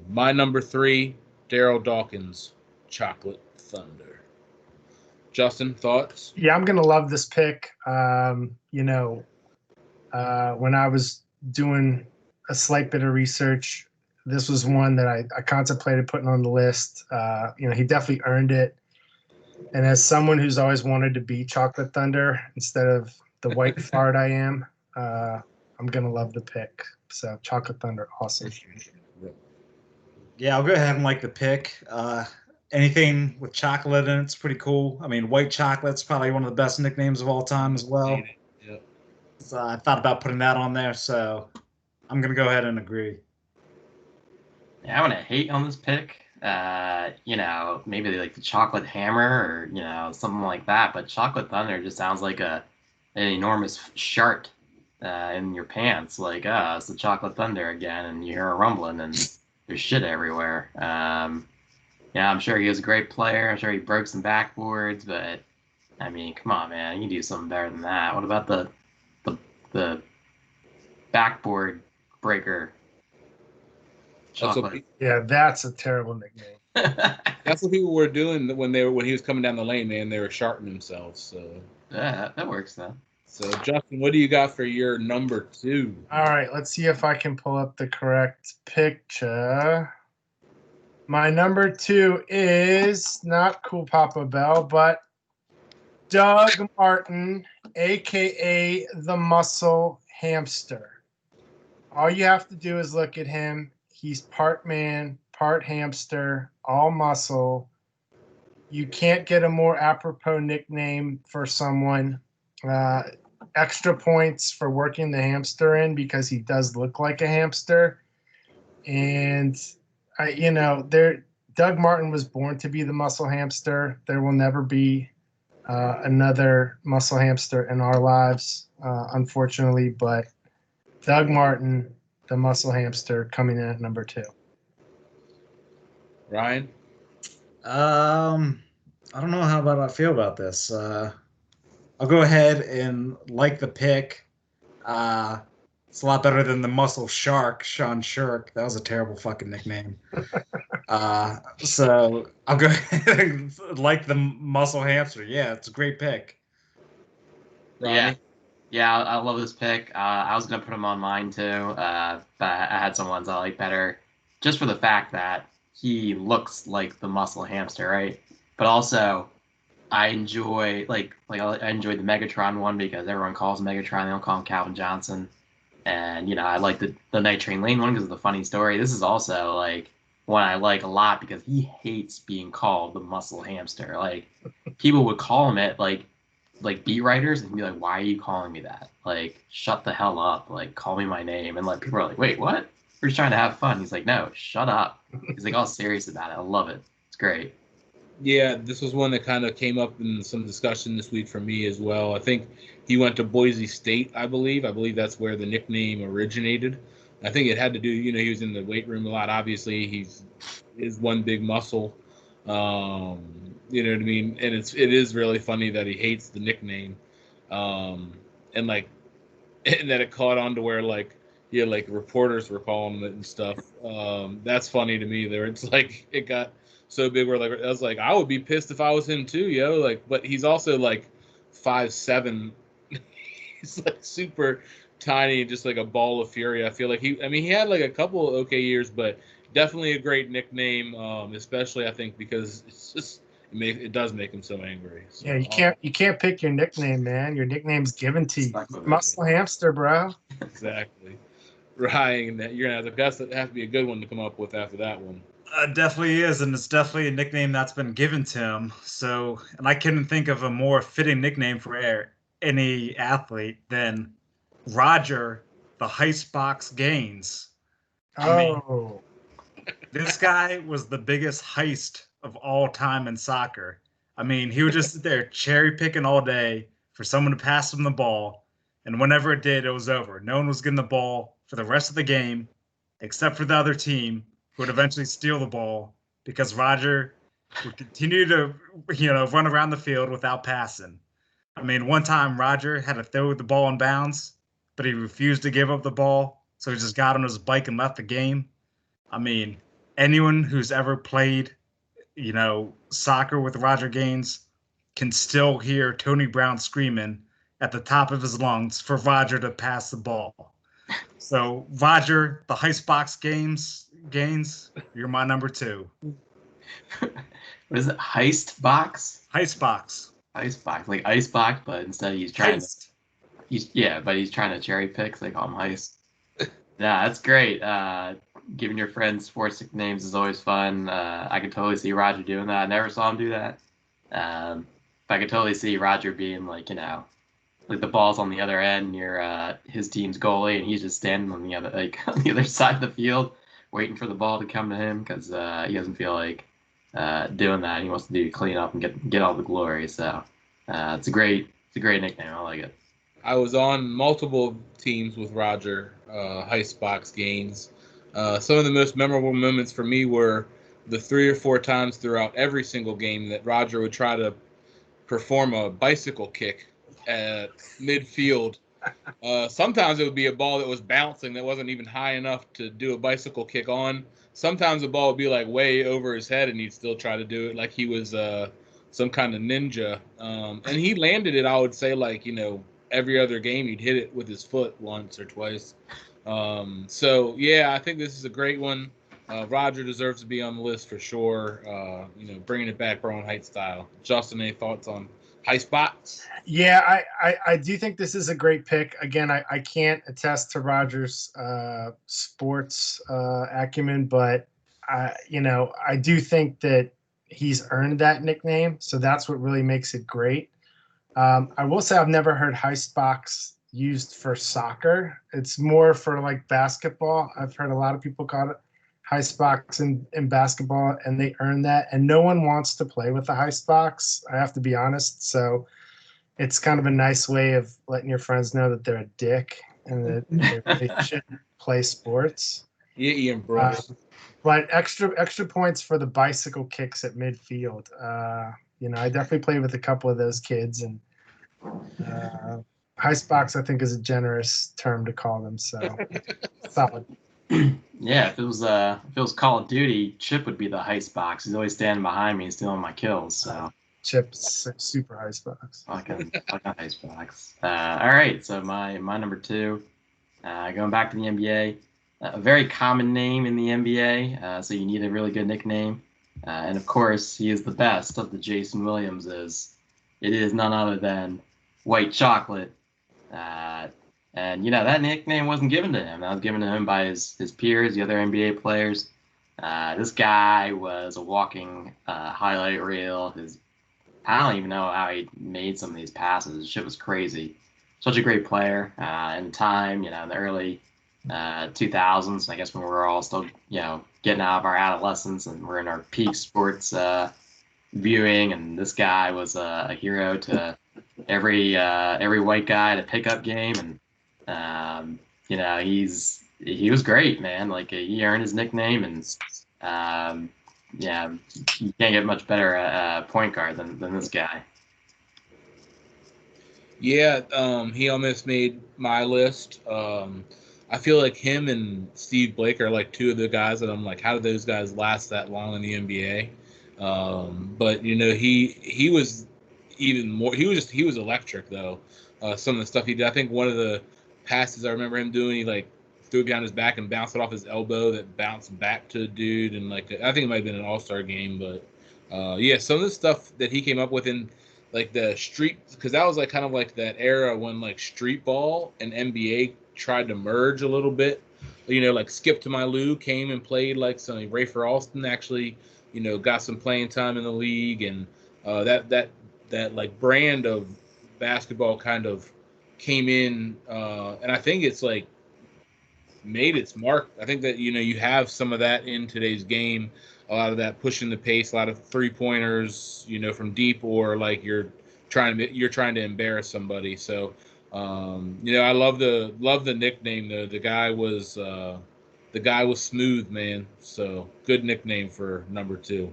my number 3, Daryl Dawkins, Chocolate Thunder. Justin, thoughts? Yeah, I'm gonna love this pick. When I was doing a slight bit of research, this was one that I contemplated putting on the list. He definitely earned it. And as someone who's always wanted to be Chocolate Thunder instead of the white fart I am, I'm gonna love the pick. So Chocolate Thunder, awesome. Yeah, I'll go ahead and like the pick. Anything with chocolate in it's pretty cool. I mean, white chocolate's probably one of the best nicknames of all time as well. Yep. So I thought about putting that on there, so I'm gonna go ahead and agree. Yeah, I'm gonna hate on this pick. Maybe like the chocolate hammer or something like that. But chocolate thunder just sounds like an enormous shark in your pants. Like, it's the chocolate thunder again, and you hear a rumbling and there's shit everywhere. I'm sure he was a great player. I'm sure he broke some backboards, but I mean, come on, man, you can do something better than that. What about the backboard breaker? Chocolate. That's a terrible nickname. That's what people were doing when he was coming down the lane, man. They were sharting themselves. So yeah, that works then. So Justin, what do you got for your number 2? All right, let's see if I can pull up the correct picture. My number 2 is not Cool Papa Bell, but Doug Martin, aka the Muscle Hamster. All you have to do is look at him. He's part man, part hamster, all muscle. You can't get a more apropos nickname for someone. Extra points for working the hamster in because he does look like a hamster. And Doug Martin was born to be the muscle hamster. There will never be another muscle hamster in our lives, unfortunately. But Doug Martin, the muscle hamster, coming in at number 2. Ryan? I don't know how about I feel about this. I'll go ahead and like the pick. It's a lot better than the muscle shark, Sean Shirk. That was a terrible fucking nickname. So I'll go ahead and like the muscle hamster. Yeah, it's a great pick. Ronnie? Yeah, I love this pick. I was gonna put him on mine too, but I had some ones I like better, just for the fact that he looks like the muscle hamster, right? But also, I enjoy I enjoyed the Megatron one because everyone calls him Megatron. They don't call him Calvin Johnson. And I like the Night Train Lane one because of the funny story. This is also like one I like a lot because he hates being called the muscle hamster. Like people would call him it like beat writers and be like, "Why are you calling me that? Like, shut the hell up! Like, call me my name." And like people are like, "Wait, what? We're just trying to have fun." He's like, "No, shut up." He's like all serious about it. I love it. It's great. Yeah, this was one that kind of came up in some discussion this week for me as well. I think he went to Boise State, I believe. I believe that's where the nickname originated. I think it had to do, he was in the weight room a lot. Obviously, is one big muscle. You know what I mean? And it is really funny that he hates the nickname, and that it caught on to where like reporters were calling it and stuff. That's funny to me. There, it's like it got so big where I was like, I would be pissed if I was him too, yo. Like, but he's also like 5'7". He's like super tiny, just like a ball of fury. I feel like he had like a couple of okay years, but definitely a great nickname, especially I think because it does make him so angry. So, Yeah, you can't pick your nickname, man. Your nickname's given to you. Stuck with it. Muscle hamster, bro. exactly. Right, and that you're gonna have to be a good one to come up with after that one. Definitely is, and it's definitely a nickname that's been given to him. So, and I couldn't think of a more fitting nickname for any athlete than Roger the Heistbox Gaines. I mean, Oh, this guy was the biggest heist of all time in soccer. I mean, he would just sit there cherry picking all day for someone to pass him the ball, and whenever it did, it was over. No one was getting the ball for the rest of the game, except for the other team, who would eventually steal the ball because Roger would continue to, run around the field without passing. I mean, one time Roger had to throw the ball in bounds, but he refused to give up the ball, so he just got on his bike and left the game. I mean, anyone who's ever played, soccer with Roger Gaines can still hear Tony Brown screaming at the top of his lungs for Roger to pass the ball. So Roger, the Heistbox Gaines, you're my number 2. What is it? Heist box? Heistbox. Ice box, like ice box, but instead he's trying to cherry pick. So they call him heist. Yeah, that's great. Giving your friends sports nicknames is always fun. I could totally see Roger doing that. I never saw him do that. But I could totally see Roger being like, like the ball's on the other end near his team's goalie, and he's just standing on the other side of the field, waiting for the ball to come to him because he doesn't feel like doing that. He wants to do clean up and get all the glory. So it's a great nickname. I like it. I was on multiple teams with Roger, Heistbox Gaines. Some of the most memorable moments for me were the 3 or 4 times throughout every single game that Roger would try to perform a bicycle kick at midfield. Sometimes it would be a ball that was bouncing that wasn't even high enough to do a bicycle kick on. Sometimes the ball would be like way over his head and he'd still try to do it like he was some kind of ninja. And he landed it, I would say, like, every other game he'd hit it with his foot once or twice. So, yeah, I think this is a great one. Roger deserves to be on the list for sure. Bringing it back Berlin Heights style. Justin, any thoughts on Heistbox? yeah, I do think this is a great pick. Again, I can't attest to Roger's sports acumen, but I do think that he's earned that nickname, so that's what really makes it great. I will say I've never heard Heistbox used for soccer. It's more for like basketball. I've heard a lot of people call it Heistbox in basketball, and they earn that. And no one wants to play with the Heistbox, I have to be honest. So it's kind of a nice way of letting your friends know that they're a dick and that they shouldn't play sports. Yeah, Ian Brooks. But extra points for the bicycle kicks at midfield. I definitely played with a couple of those kids, and Heistbox, I think, is a generous term to call them. So solid. Yeah, if it was Call of Duty, Chip would be the heist box. He's always standing behind me and stealing my kills. So Chip's super Heistbox. fucking heist box. All right, so my number 2, going back to the NBA, a very common name in the NBA. So you need a really good nickname, and of course he is the best of the Jason Williamses. It is none other than White Chocolate. And that nickname wasn't given to him. That was given to him by his peers, the other NBA players. This guy was a walking highlight reel. I don't even know how he made some of these passes. This shit was crazy. Such a great player. In the time, in the early 2000s, I guess when we were all still, getting out of our adolescence and we're in our peak sports viewing, and this guy was a hero to every white guy at a pickup game, and he was great, man. Like he earned his nickname, and you can't get much better point guard than this guy. Yeah, he almost made my list. I feel like him and Steve Blake are like 2 of the guys that I'm like, how did those guys last that long in the NBA? But he was even more. He was electric though. Some of the stuff he did. I think one of the passes I remember him doing, he like threw it behind his back and bounced it off his elbow that bounced back to a dude, and like I think it might have been an All-Star game, but Yeah, some of the stuff that he came up with in like the street, because that was like kind of like that era when like street ball and NBA tried to merge a little bit. You know, like Skip to My Lou came and played like some Rafer Alston actually, got some playing time in the league, and that like brand of basketball kind of came in, and I think it's like made its mark. I think that you have some of that in today's game. A lot of that pushing the pace, a lot of 3-pointers, from deep, or like you're trying to embarrass somebody. So, I love the nickname though. The guy was smooth, man. So good nickname for number 2,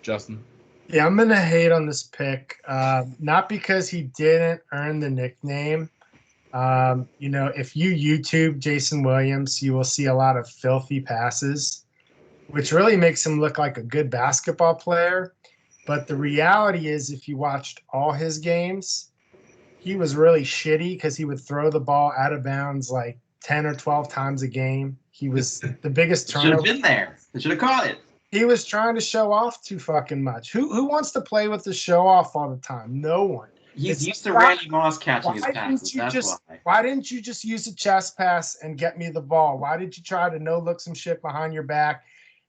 Justin. Yeah, I'm gonna hate on this pick, not because he didn't earn the nickname. If you YouTube Jason Williams, you will see a lot of filthy passes, which really makes him look like a good basketball player. But the reality is, if you watched all his games, he was really shitty because he would throw the ball out of bounds like 10 or 12 times a game. He was the biggest Should have turnover. been there. They should have caught it. He was trying to show off too fucking much. Who wants to play with the show off all the time? No one. He's used to Randy Moss catching his Why passes. didn't you That's just why. why didn't you just use a chest pass and get me the ball? Why did you try to no look some shit behind your back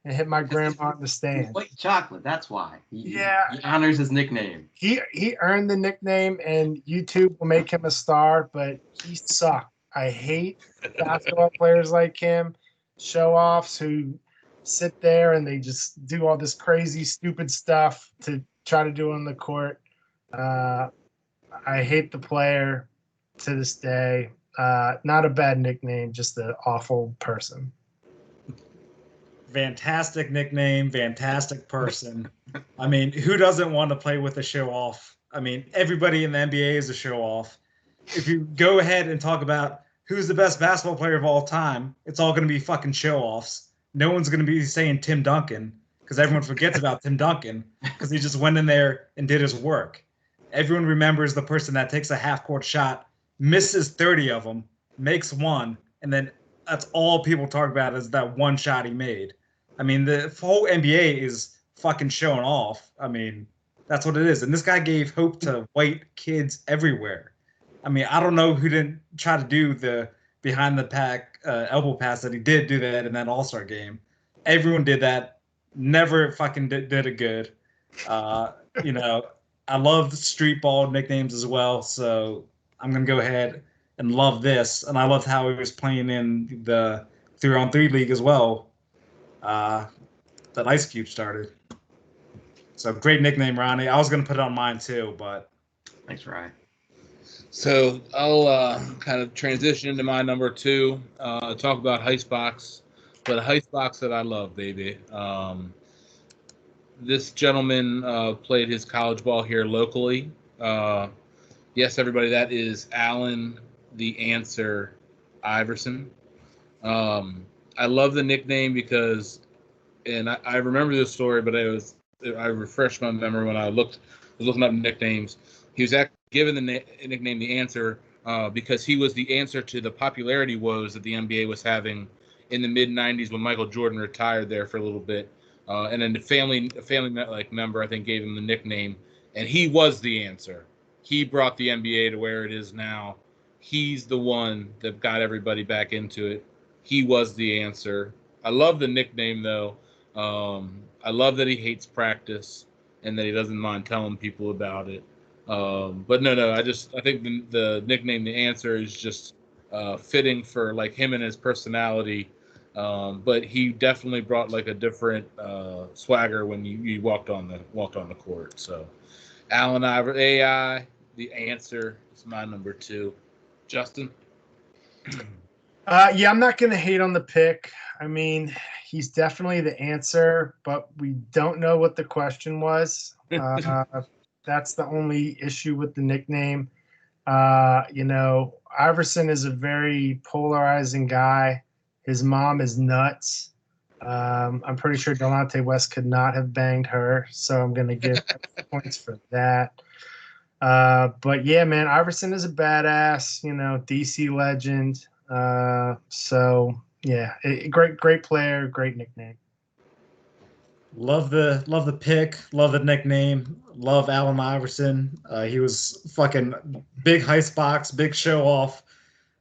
and hit my grandma in the He's stand? white chocolate. That's why. Yeah. He honors his nickname. He earned the nickname, and YouTube will make him a star, but he sucked. I hate basketball players like him, show offs who sit there and they just do all this crazy, stupid stuff to try to do on the court. I hate the player to this day. Not a bad nickname, just an awful person. Fantastic nickname, fantastic person. I mean, who doesn't want to play with a show off? I mean, everybody in the NBA is a show off. If you go ahead and talk about who's the best basketball player of all time, it's all going to be fucking show offs. No one's going to be saying Tim Duncan because everyone forgets about Tim Duncan because he just went in there and did his work. Everyone remembers the person that takes a half court shot, misses 30 of them, makes one, and then that's all people talk about is that one shot he made. I mean, the whole NBA is fucking showing off. I mean, that's what it is. And this guy gave hope to white kids everywhere. I mean, I don't know who didn't try to do the behind the pack elbow pass that he did do that in that All-Star game. Everyone did that. Never fucking did it good. I love the street ball nicknames as well. So I'm going to go ahead and love this. And I loved how he was playing in the 3-on-3 league as well. That Ice Cube started. So great nickname, Ronnie. I was going to put it on mine too, but. Thanks, Ryan. So I'll kind of transition into my number 2, talk about Heistbox, but a Heistbox that I love, baby. This gentleman played his college ball here locally. Yes, everybody, that is Allen the Answer Iverson. I love the nickname because, and I remember this story, but I refreshed my memory when I was looking up nicknames. He was actually given the nickname The Answer because he was the answer to the popularity woes that the NBA was having in the mid '90s when Michael Jordan retired there for a little bit, and then a family like member I think gave him the nickname, and he was the answer. He brought the NBA to where it is now. He's the one that got everybody back into it. He was the answer. I love the nickname though. I love that he hates practice and that he doesn't mind telling people about it. But no, I think the nickname The Answer is just fitting for like him and his personality. But he definitely brought like a different swagger when you walked on the court. So Allen Iverson, AI, The Answer is my number 2. Justin. Yeah, I'm not going to hate on the pick. I mean, he's definitely the answer, but we don't know what the question was. That's the only issue with the nickname. Iverson is a very polarizing guy. His mom is nuts. I'm pretty sure Delonte West could not have banged her, so I'm going to give points for that. But yeah, man, Iverson is a badass, DC legend. So yeah, great player, great nickname. Love the pick, love the nickname, love Allen Iverson. He was fucking big heist box, big show off,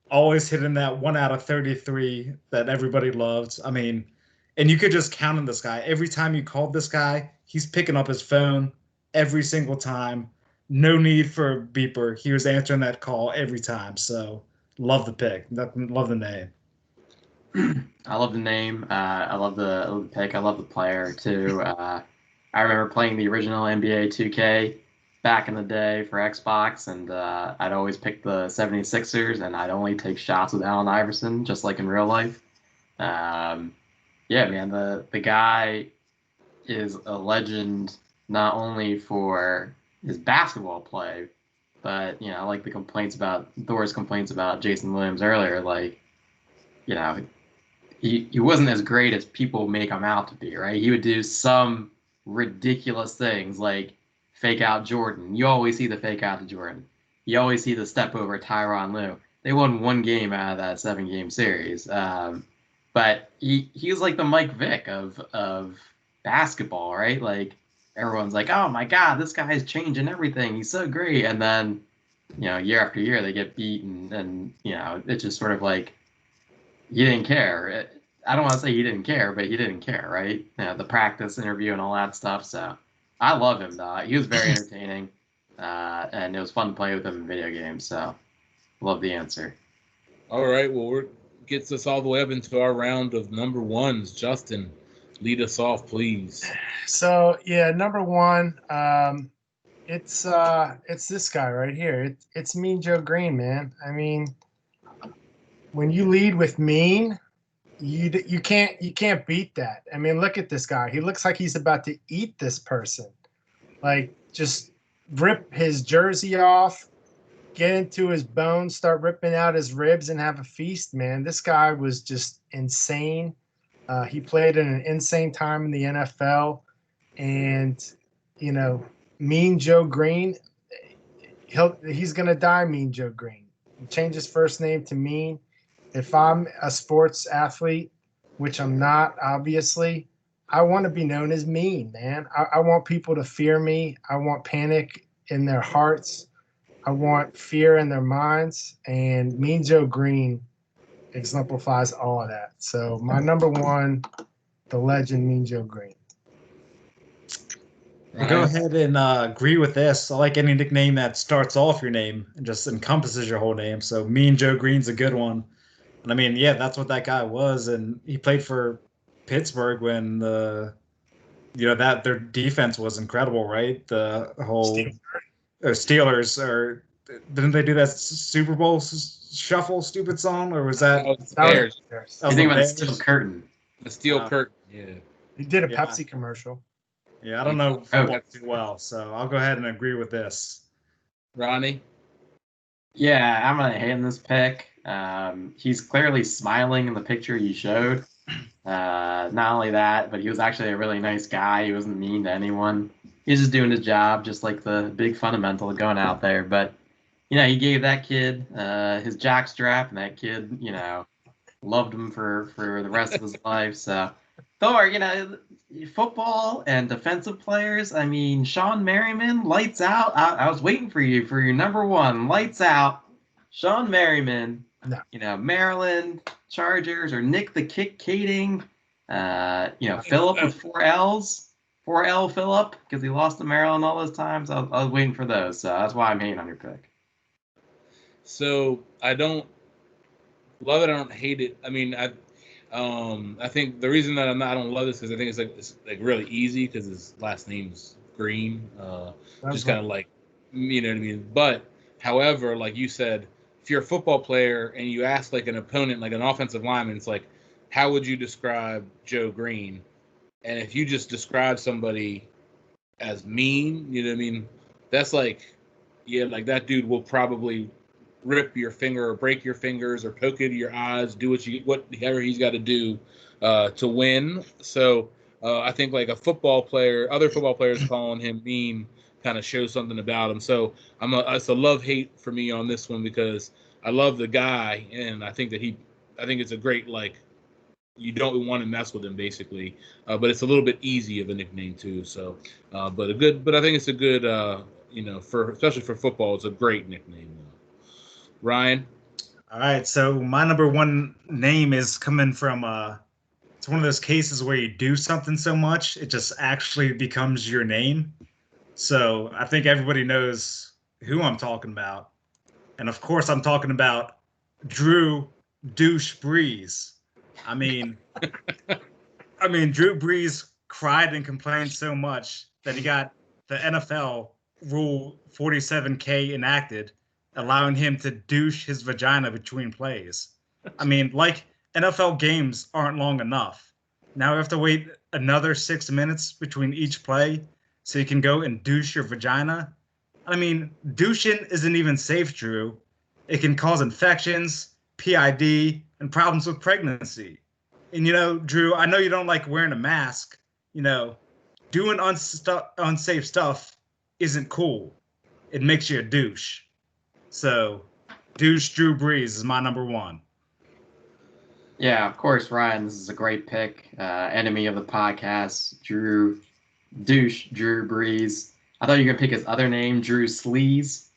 always hitting that 1 out of 33 that everybody loved. I mean, and you could just count on this guy. Every time you called this guy, he's picking up his phone every single time. No need for a beeper. He was answering that call every time. So love the pick. Love the name. I love the name. I love the pick. I love the player too. I remember playing the original NBA 2K back in the day for Xbox, and I'd always pick the 76ers, and I'd only take shots with Allen Iverson, just like in real life. Um, yeah, man, the guy is a legend not only for his basketball play, but like the complaints about Thor's complaints about Jason Williams earlier, like you know he wasn't as great as people make him out to be, right? He would do some ridiculous things like fake out Jordan. You always see the fake out to Jordan. You always see the step over Tyronn Lue. They won one game out of that 7-game series. But he was like the Mike Vick of basketball, right? Like everyone's like, oh my God, this guy is changing everything. He's so great. And then, year after year they get beaten, and it's just sort of like he didn't care. I don't want to say he didn't care, but he didn't care, right? The practice interview and all that stuff. So I love him, though. He was very entertaining, and it was fun to play with him in video games. So love the answer. All right. Well, gets us all the way up into our round of number ones. Justin, lead us off, please. So yeah, number one, it's this guy right here. It's Mean Joe Green, man. I mean, when you lead with mean, you can't beat that. I mean, look at this guy. He looks like he's about to eat this person. Like, just rip his jersey off, get into his bones, start ripping out his ribs, and have a feast, man. This guy was just insane. He played in an insane time in the NFL, and Mean Joe Green, he's gonna die. Mean Joe Green. Change his first name to Mean. If I'm a sports athlete, which I'm not, obviously, I want to be known as Mean, man. I want people to fear me. I want panic in their hearts. I want fear in their minds. And Mean Joe Green exemplifies all of that. So my number one, the legend Mean Joe Green. I'll go ahead and agree with this. I like any nickname that starts off your name and just encompasses your whole name. So Mean Joe Green's a good one. And I mean, yeah, that's what that guy was. And he played for Pittsburgh when that their defense was incredible, right? The whole Steelers, or didn't they do that Super Bowl shuffle stupid song, or was that? Bears. You think about the steel curtain? The steel curtain. Yeah. He did a Pepsi commercial. Yeah, I don't know football too well, so I'll go ahead and agree with this. Ronnie? Yeah, I'm gonna hand this pick. He's clearly smiling in the picture you showed. Not only that, but he was actually a really nice guy. He wasn't mean to anyone. He was just doing his job, just like the big fundamental going out there. But he gave that kid his jockstrap, and that kid, loved him for the rest of his life. So Thor, football and defensive players. I mean, Sean Merriman, lights out. I was waiting for you for your number one, lights out. Sean Merriman. No. Maryland Chargers, or Nick the Kick Kading. Phillip with 4 L's. 4L Phillip, because he lost to Maryland all those times. I was waiting for those, so that's why I'm hating on your pick. So I don't love it. I don't hate it. I mean, I think the reason that I don't love this is I think it's really easy because his last name's Green. Just kind of like, you know what I mean. But however, like you said, if you're a football player and you ask like an opponent, like an offensive lineman, it's like, how would you describe Joe Green? And if you just describe somebody as mean, you know what I mean? That's like, yeah, like that dude will probably rip your finger or break your fingers or poke into your eyes, do whatever he's got to do to win. So I think like other football players calling him mean kind of shows something about him. So it's a love-hate for me on this one because I love the guy and I think it's a great like you don't want to mess with him basically. But it's a little bit easy of a nickname too. So, but I think it's a good, for especially for football, it's a great nickname. Ryan. All right, so my number one name is coming from it's one of those cases where you do something so much it just actually becomes your name. So I think everybody knows who I'm talking about, and of course I'm talking about Drew Douche Brees. I mean, Drew Brees cried and complained so much that he got the NFL Rule 47K enacted, allowing him to douche his vagina between plays. I mean, like NFL games aren't long enough. Now we have to wait another 6 minutes between each play so you can go and douche your vagina. I mean, douching isn't even safe, Drew. It can cause infections, PID, and problems with pregnancy. And Drew, I know you don't like wearing a mask. Doing unsafe stuff isn't cool. It makes you a douche. So, douche Drew Brees is my number one. Yeah, of course, Ryan. This is a great pick. Enemy of the podcast, Drew Brees. I thought you were gonna pick his other name, Drew Sleaze,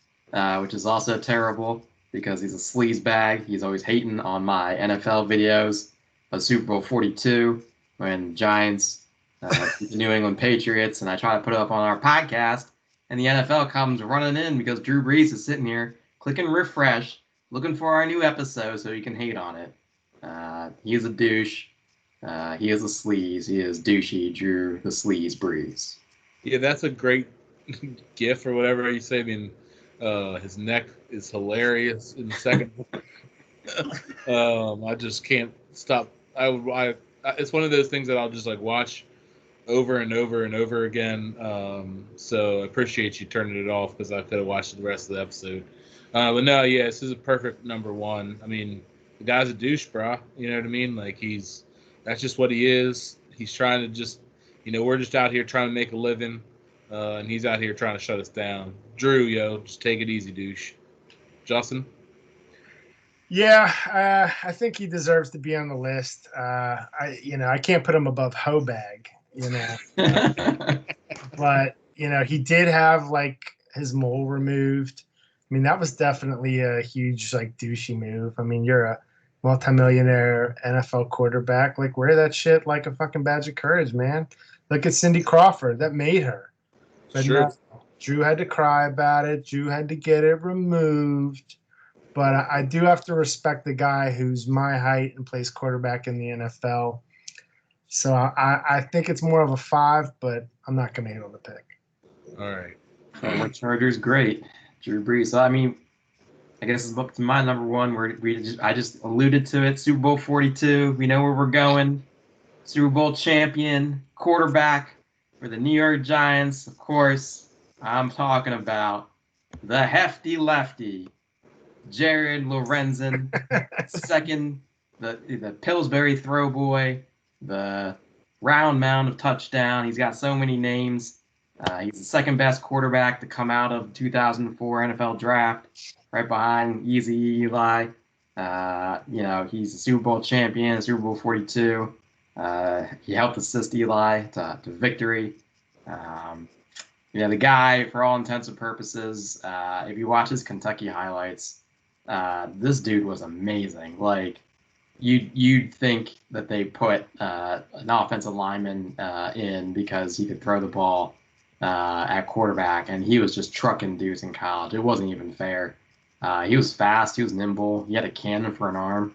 which is also terrible because he's a sleaze bag. He's always hating on my NFL videos of Super Bowl 42 when Giants, the New England Patriots, and I try to put it up on our podcast, and the NFL comes running in because Drew Brees is sitting here clicking refresh, looking for our new episode so he can hate on it. He is a douche. He is a sleaze. He is douchey Drew the Sleaze Brees. Yeah, that's a great gif or whatever you say. I mean, his neck is hilarious in the second. I just can't stop. It's one of those things that I'll just like watch over and over and over again. So I appreciate you turning it off because I could have watched the rest of the episode. But no, yeah, this is a perfect number one. I mean, the guy's a douche, bro. You know what I mean? Like that's just what he is. He's trying to just, we're just out here trying to make a living, and he's out here trying to shut us down. Drew, just take it easy, douche. Justin? Yeah, I think he deserves to be on the list. I can't put him above Hobag, but he did have like his mole removed. I mean, that was definitely a huge like douchey move. I mean, you're a multimillionaire NFL quarterback. Like, wear that shit like a fucking badge of courage, man. Look at Cindy Crawford. That made her. But Sure. no, Drew had to cry about it. Drew had to get it removed. But I do have to respect the guy who's my height and plays quarterback in the NFL. So I think it's more of a 5, but I'm not going to hate on the pick. All right. Former Chargers, great. Drew Brees. So, I mean, I guess it's up to my number one. I just alluded to it. Super Bowl 42. We know where we're going. Super Bowl champion, quarterback for the New York Giants. Of course, I'm talking about the hefty lefty, Jared Lorenzen, second, the Pillsbury throw boy, the round mound of touchdown. He's got so many names. He's the second best quarterback to come out of 2004 NFL draft, right behind Easy Eli. He's a Super Bowl champion, Super Bowl 42. He helped assist Eli to victory. The guy, for all intents and purposes, if you watch his Kentucky highlights, this dude was amazing. Like, you'd think that they put an offensive lineman in because he could throw the ball at quarterback, and he was just trucking dudes in college. It wasn't even fair. He was fast. He was nimble. He had a cannon for an arm.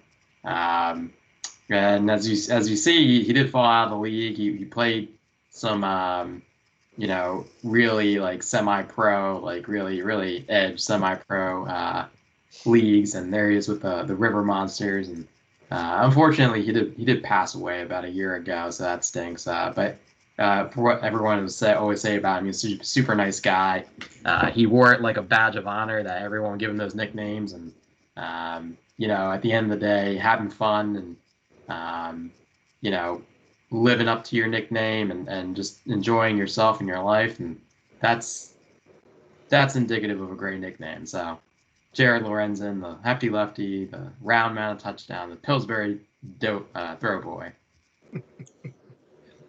And as you see, he did fall out of the league. He played some, really like semi-pro, like really edge semi-pro leagues, and there he is with the River Monsters. And unfortunately, he did pass away about a year ago, so that stinks. But for what everyone would always say about him, he's a super nice guy. He wore it like a badge of honor that everyone would give him those nicknames, and at the end of the day, having fun and living up to your nickname and just enjoying yourself and your life, and that's indicative of a great nickname. So Jared Lorenzen, the hefty lefty, the round mound touchdown, the Pillsbury throw boy.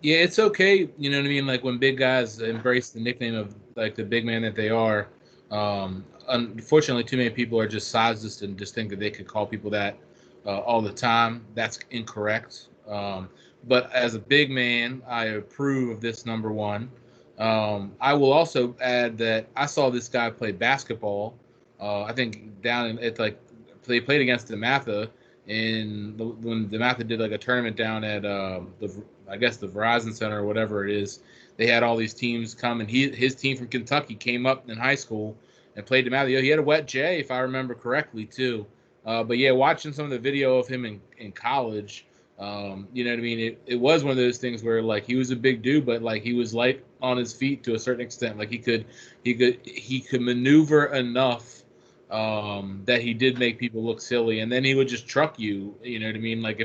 Yeah, it's okay. You know what I mean? Like when big guys embrace the nickname of like the big man that they are. Unfortunately, too many people are just sizist and just think that they could call people that all the time. That's incorrect. But as a big man, I approve of this number one. I will also add that I saw this guy play basketball. I think at like they played against DeMatha when DeMatha did like a tournament down at I guess the Verizon Center or whatever it is. They had all these teams come, and his team from Kentucky came up in high school and played DeMatha. He had a wet J, if I remember correctly, too. But yeah, watching some of the video of him in college, you know what I mean? It was one of those things where like he was a big dude, but like he was light on his feet to a certain extent. Like he could maneuver enough that he did make people look silly, and then he would just truck you. You know what I mean? Like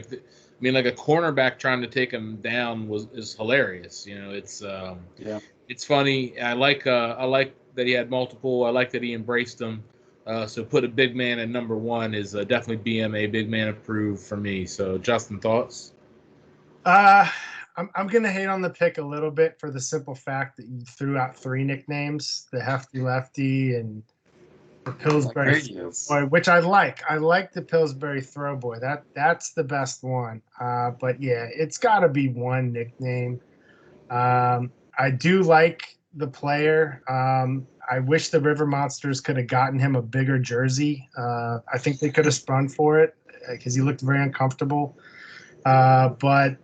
like a cornerback trying to take him down is hilarious. You know, it's funny. I like that he had multiple. I like that he embraced them. So put a big man at number one is definitely BMA, big man approved for me. So Justin, thoughts? I'm gonna hate on the pick a little bit for the simple fact that you threw out 3 nicknames: the hefty lefty and the Pillsbury boy, which I like. I like the Pillsbury throw boy. That's the best one. But yeah, it's got to be one nickname. I do like the player. I wish the River Monsters could have gotten him a bigger jersey. I think they could have spun for it because he looked very uncomfortable. But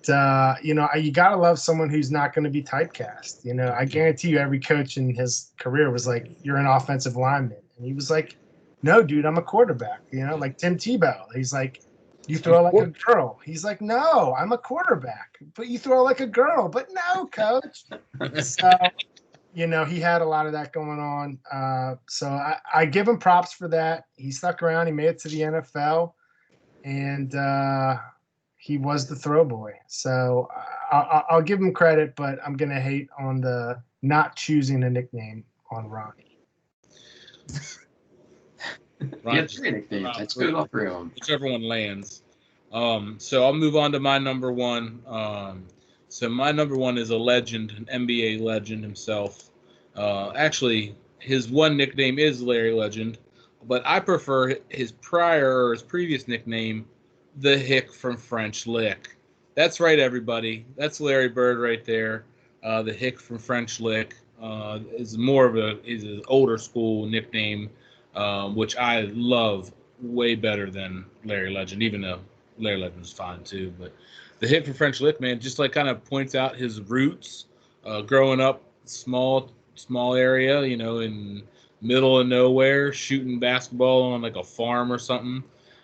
you know, you gotta love someone who's not going to be typecast. You know, I guarantee you, every coach in his career was like, "You're an offensive lineman," and he was like, "No, dude, I'm a quarterback." You know, like Tim Tebow. He's like, "You throw like a girl." He's like, "No, I'm a quarterback, but you throw like a girl." But no, coach. So, you know, he had a lot of that going on. So I give him props for that. He stuck around. He made it to the NFL, and he was the throw boy. So I'll give him credit, but I'm going to hate on the not choosing a nickname on Ronnie. He had 3 nicknames. I screwed up for him. Whichever one lands. So I'll move on to my number one. So my number one is a legend, an NBA legend himself. Actually, his one nickname is Larry Legend, but I prefer his previous nickname, the Hick from French Lick. That's right, everybody. That's Larry Bird right there. The Hick from French Lick is an older school nickname, which I love way better than Larry Legend, even though Larry Legend is fine too. But the Hick from French Lick, man, just like kind of points out his roots, growing up small area, you know, in middle of nowhere, shooting basketball on like a farm or something.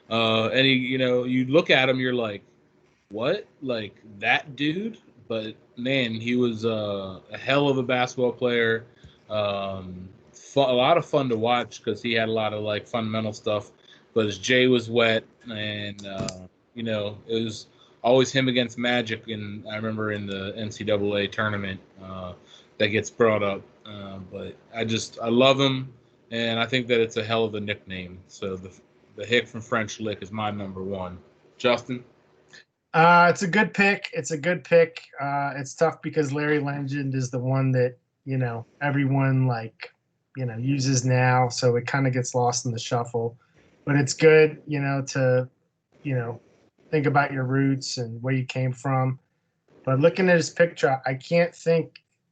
And you look at him, you're like, what? Like that dude? But man, he was a hell of a basketball player. A lot of fun to watch because he had a lot of like fundamental stuff. But his J was wet, and it was always him against Magic. And I remember in the NCAA tournament that gets brought up. But I love him, and I think that it's a hell of a nickname. So the Hick from French Lick is my number one. Justin? It's a good pick. It's tough because Larry Legend is the one that, you know, everyone uses now. So it kind of gets lost in the shuffle. But it's good, you know, to, you know, think about your roots and where you came from. But looking at his picture, I can't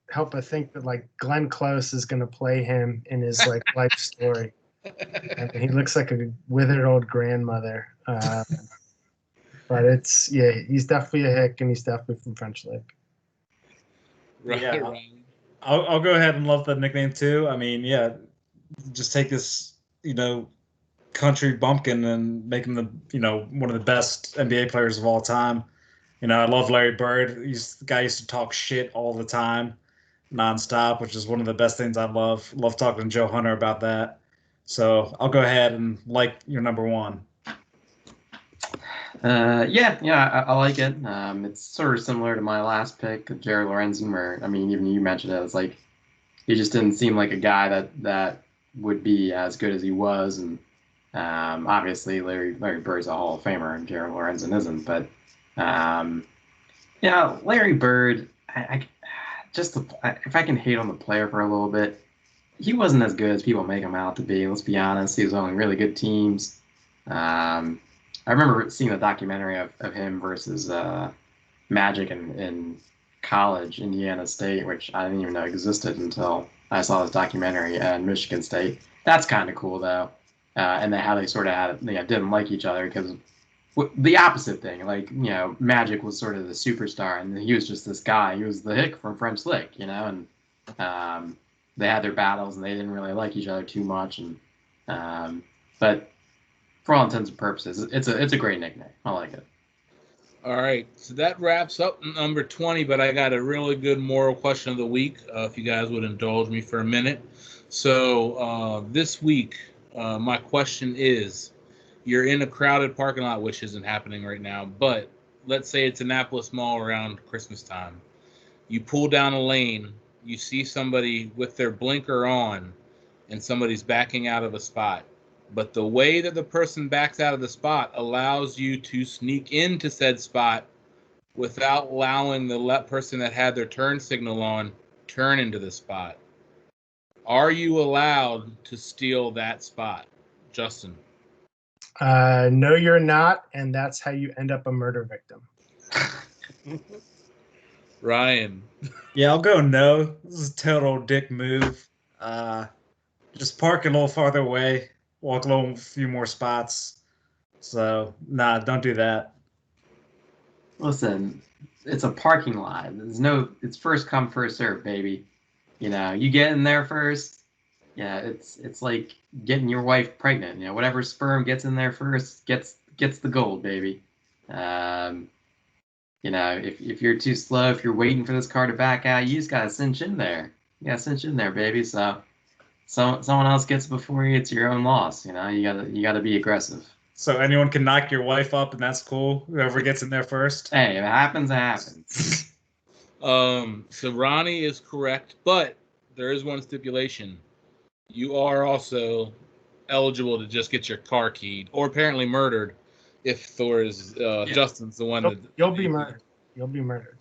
help but think that like Glenn Close is going to play him in his like life story. And he looks like a withered old grandmother. But he's definitely a Hick, and he's definitely from French Lick. Right. Yeah, I'll go ahead and love the nickname too. I mean, yeah, just take this, you know, country bumpkin and make him one of the best NBA players of all time. You know, I love Larry Bird. The guy used to talk shit all the time, nonstop, which is one of the best things I love. Love talking to Joe Hunter about that. So I'll go ahead and like your number one. I like it. It's sort of similar to my last pick, Jared Lorenzen, where, I mean, even you mentioned it, it's like he just didn't seem like a guy that would be as good as he was, and Obviously, Larry Bird's a Hall of Famer, and Jared Lorenzen isn't. But Larry Bird, if I can hate on the player for a little bit, he wasn't as good as people make him out to be. Let's be honest. He was on really good teams. I remember seeing a documentary of him versus Magic in college, Indiana State, which I didn't even know existed until I saw this documentary, and Michigan State. That's kind of cool, though. And how they sort of didn't like each other because the opposite thing. Like, Magic was sort of the superstar, and he was just this guy. He was the hick from French Lick, and they had their battles, and they didn't really like each other too much. And but for all intents and purposes, it's a great nickname. I like it. All right, so that wraps up number 20, but I got a really good moral question of the week, if you guys would indulge me for a minute. So this week, my question is, you're in a crowded parking lot, which isn't happening right now, but let's say it's Annapolis Mall around Christmas time. You pull down a lane, you see somebody with their blinker on, and somebody's backing out of a spot. But the way that the person backs out of the spot allows you to sneak into said spot without allowing the person that had their turn signal on turn into the spot. Are you allowed to steal that spot, Justin? No, you're not, and that's how you end up a murder victim. Ryan? Yeah, I'll go no. This is a total dick move. Just park a little farther away, walk a few more spots. So, nah, don't do that. Listen, it's a parking lot. It's first come, first serve, baby. You get in there first. Yeah, it's like getting your wife pregnant. Whatever sperm gets in there first gets the gold, baby. If you're too slow, if you're waiting for this car to back out, you just gotta cinch in there. You gotta cinch in there, baby. So someone else gets before you, it's your own loss. You gotta be aggressive. So anyone can knock your wife up, and that's cool. Whoever gets in there first. Hey, if it happens, it happens. So Ronnie is correct, but there is one stipulation. You are also eligible to just get your car keyed, or apparently murdered, if Thor is Justin's the one You'll be murdered. You'll be murdered.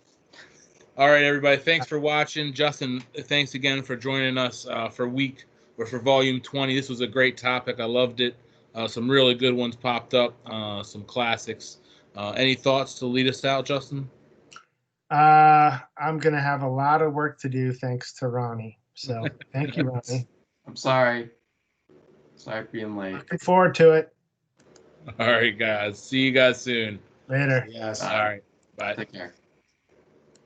All right, everybody. Thanks for watching. Justin, thanks again for joining us for volume 20. This was a great topic. I loved it. Some really good ones popped up. Some classics. Any thoughts to lead us out, Justin? I'm gonna have a lot of work to do thanks to Ronnie. So thank you, Ronnie. I'm sorry. Sorry for being late. Looking forward to it. All right, guys. See you guys soon. Later. Yes. All right. Bye. Take care.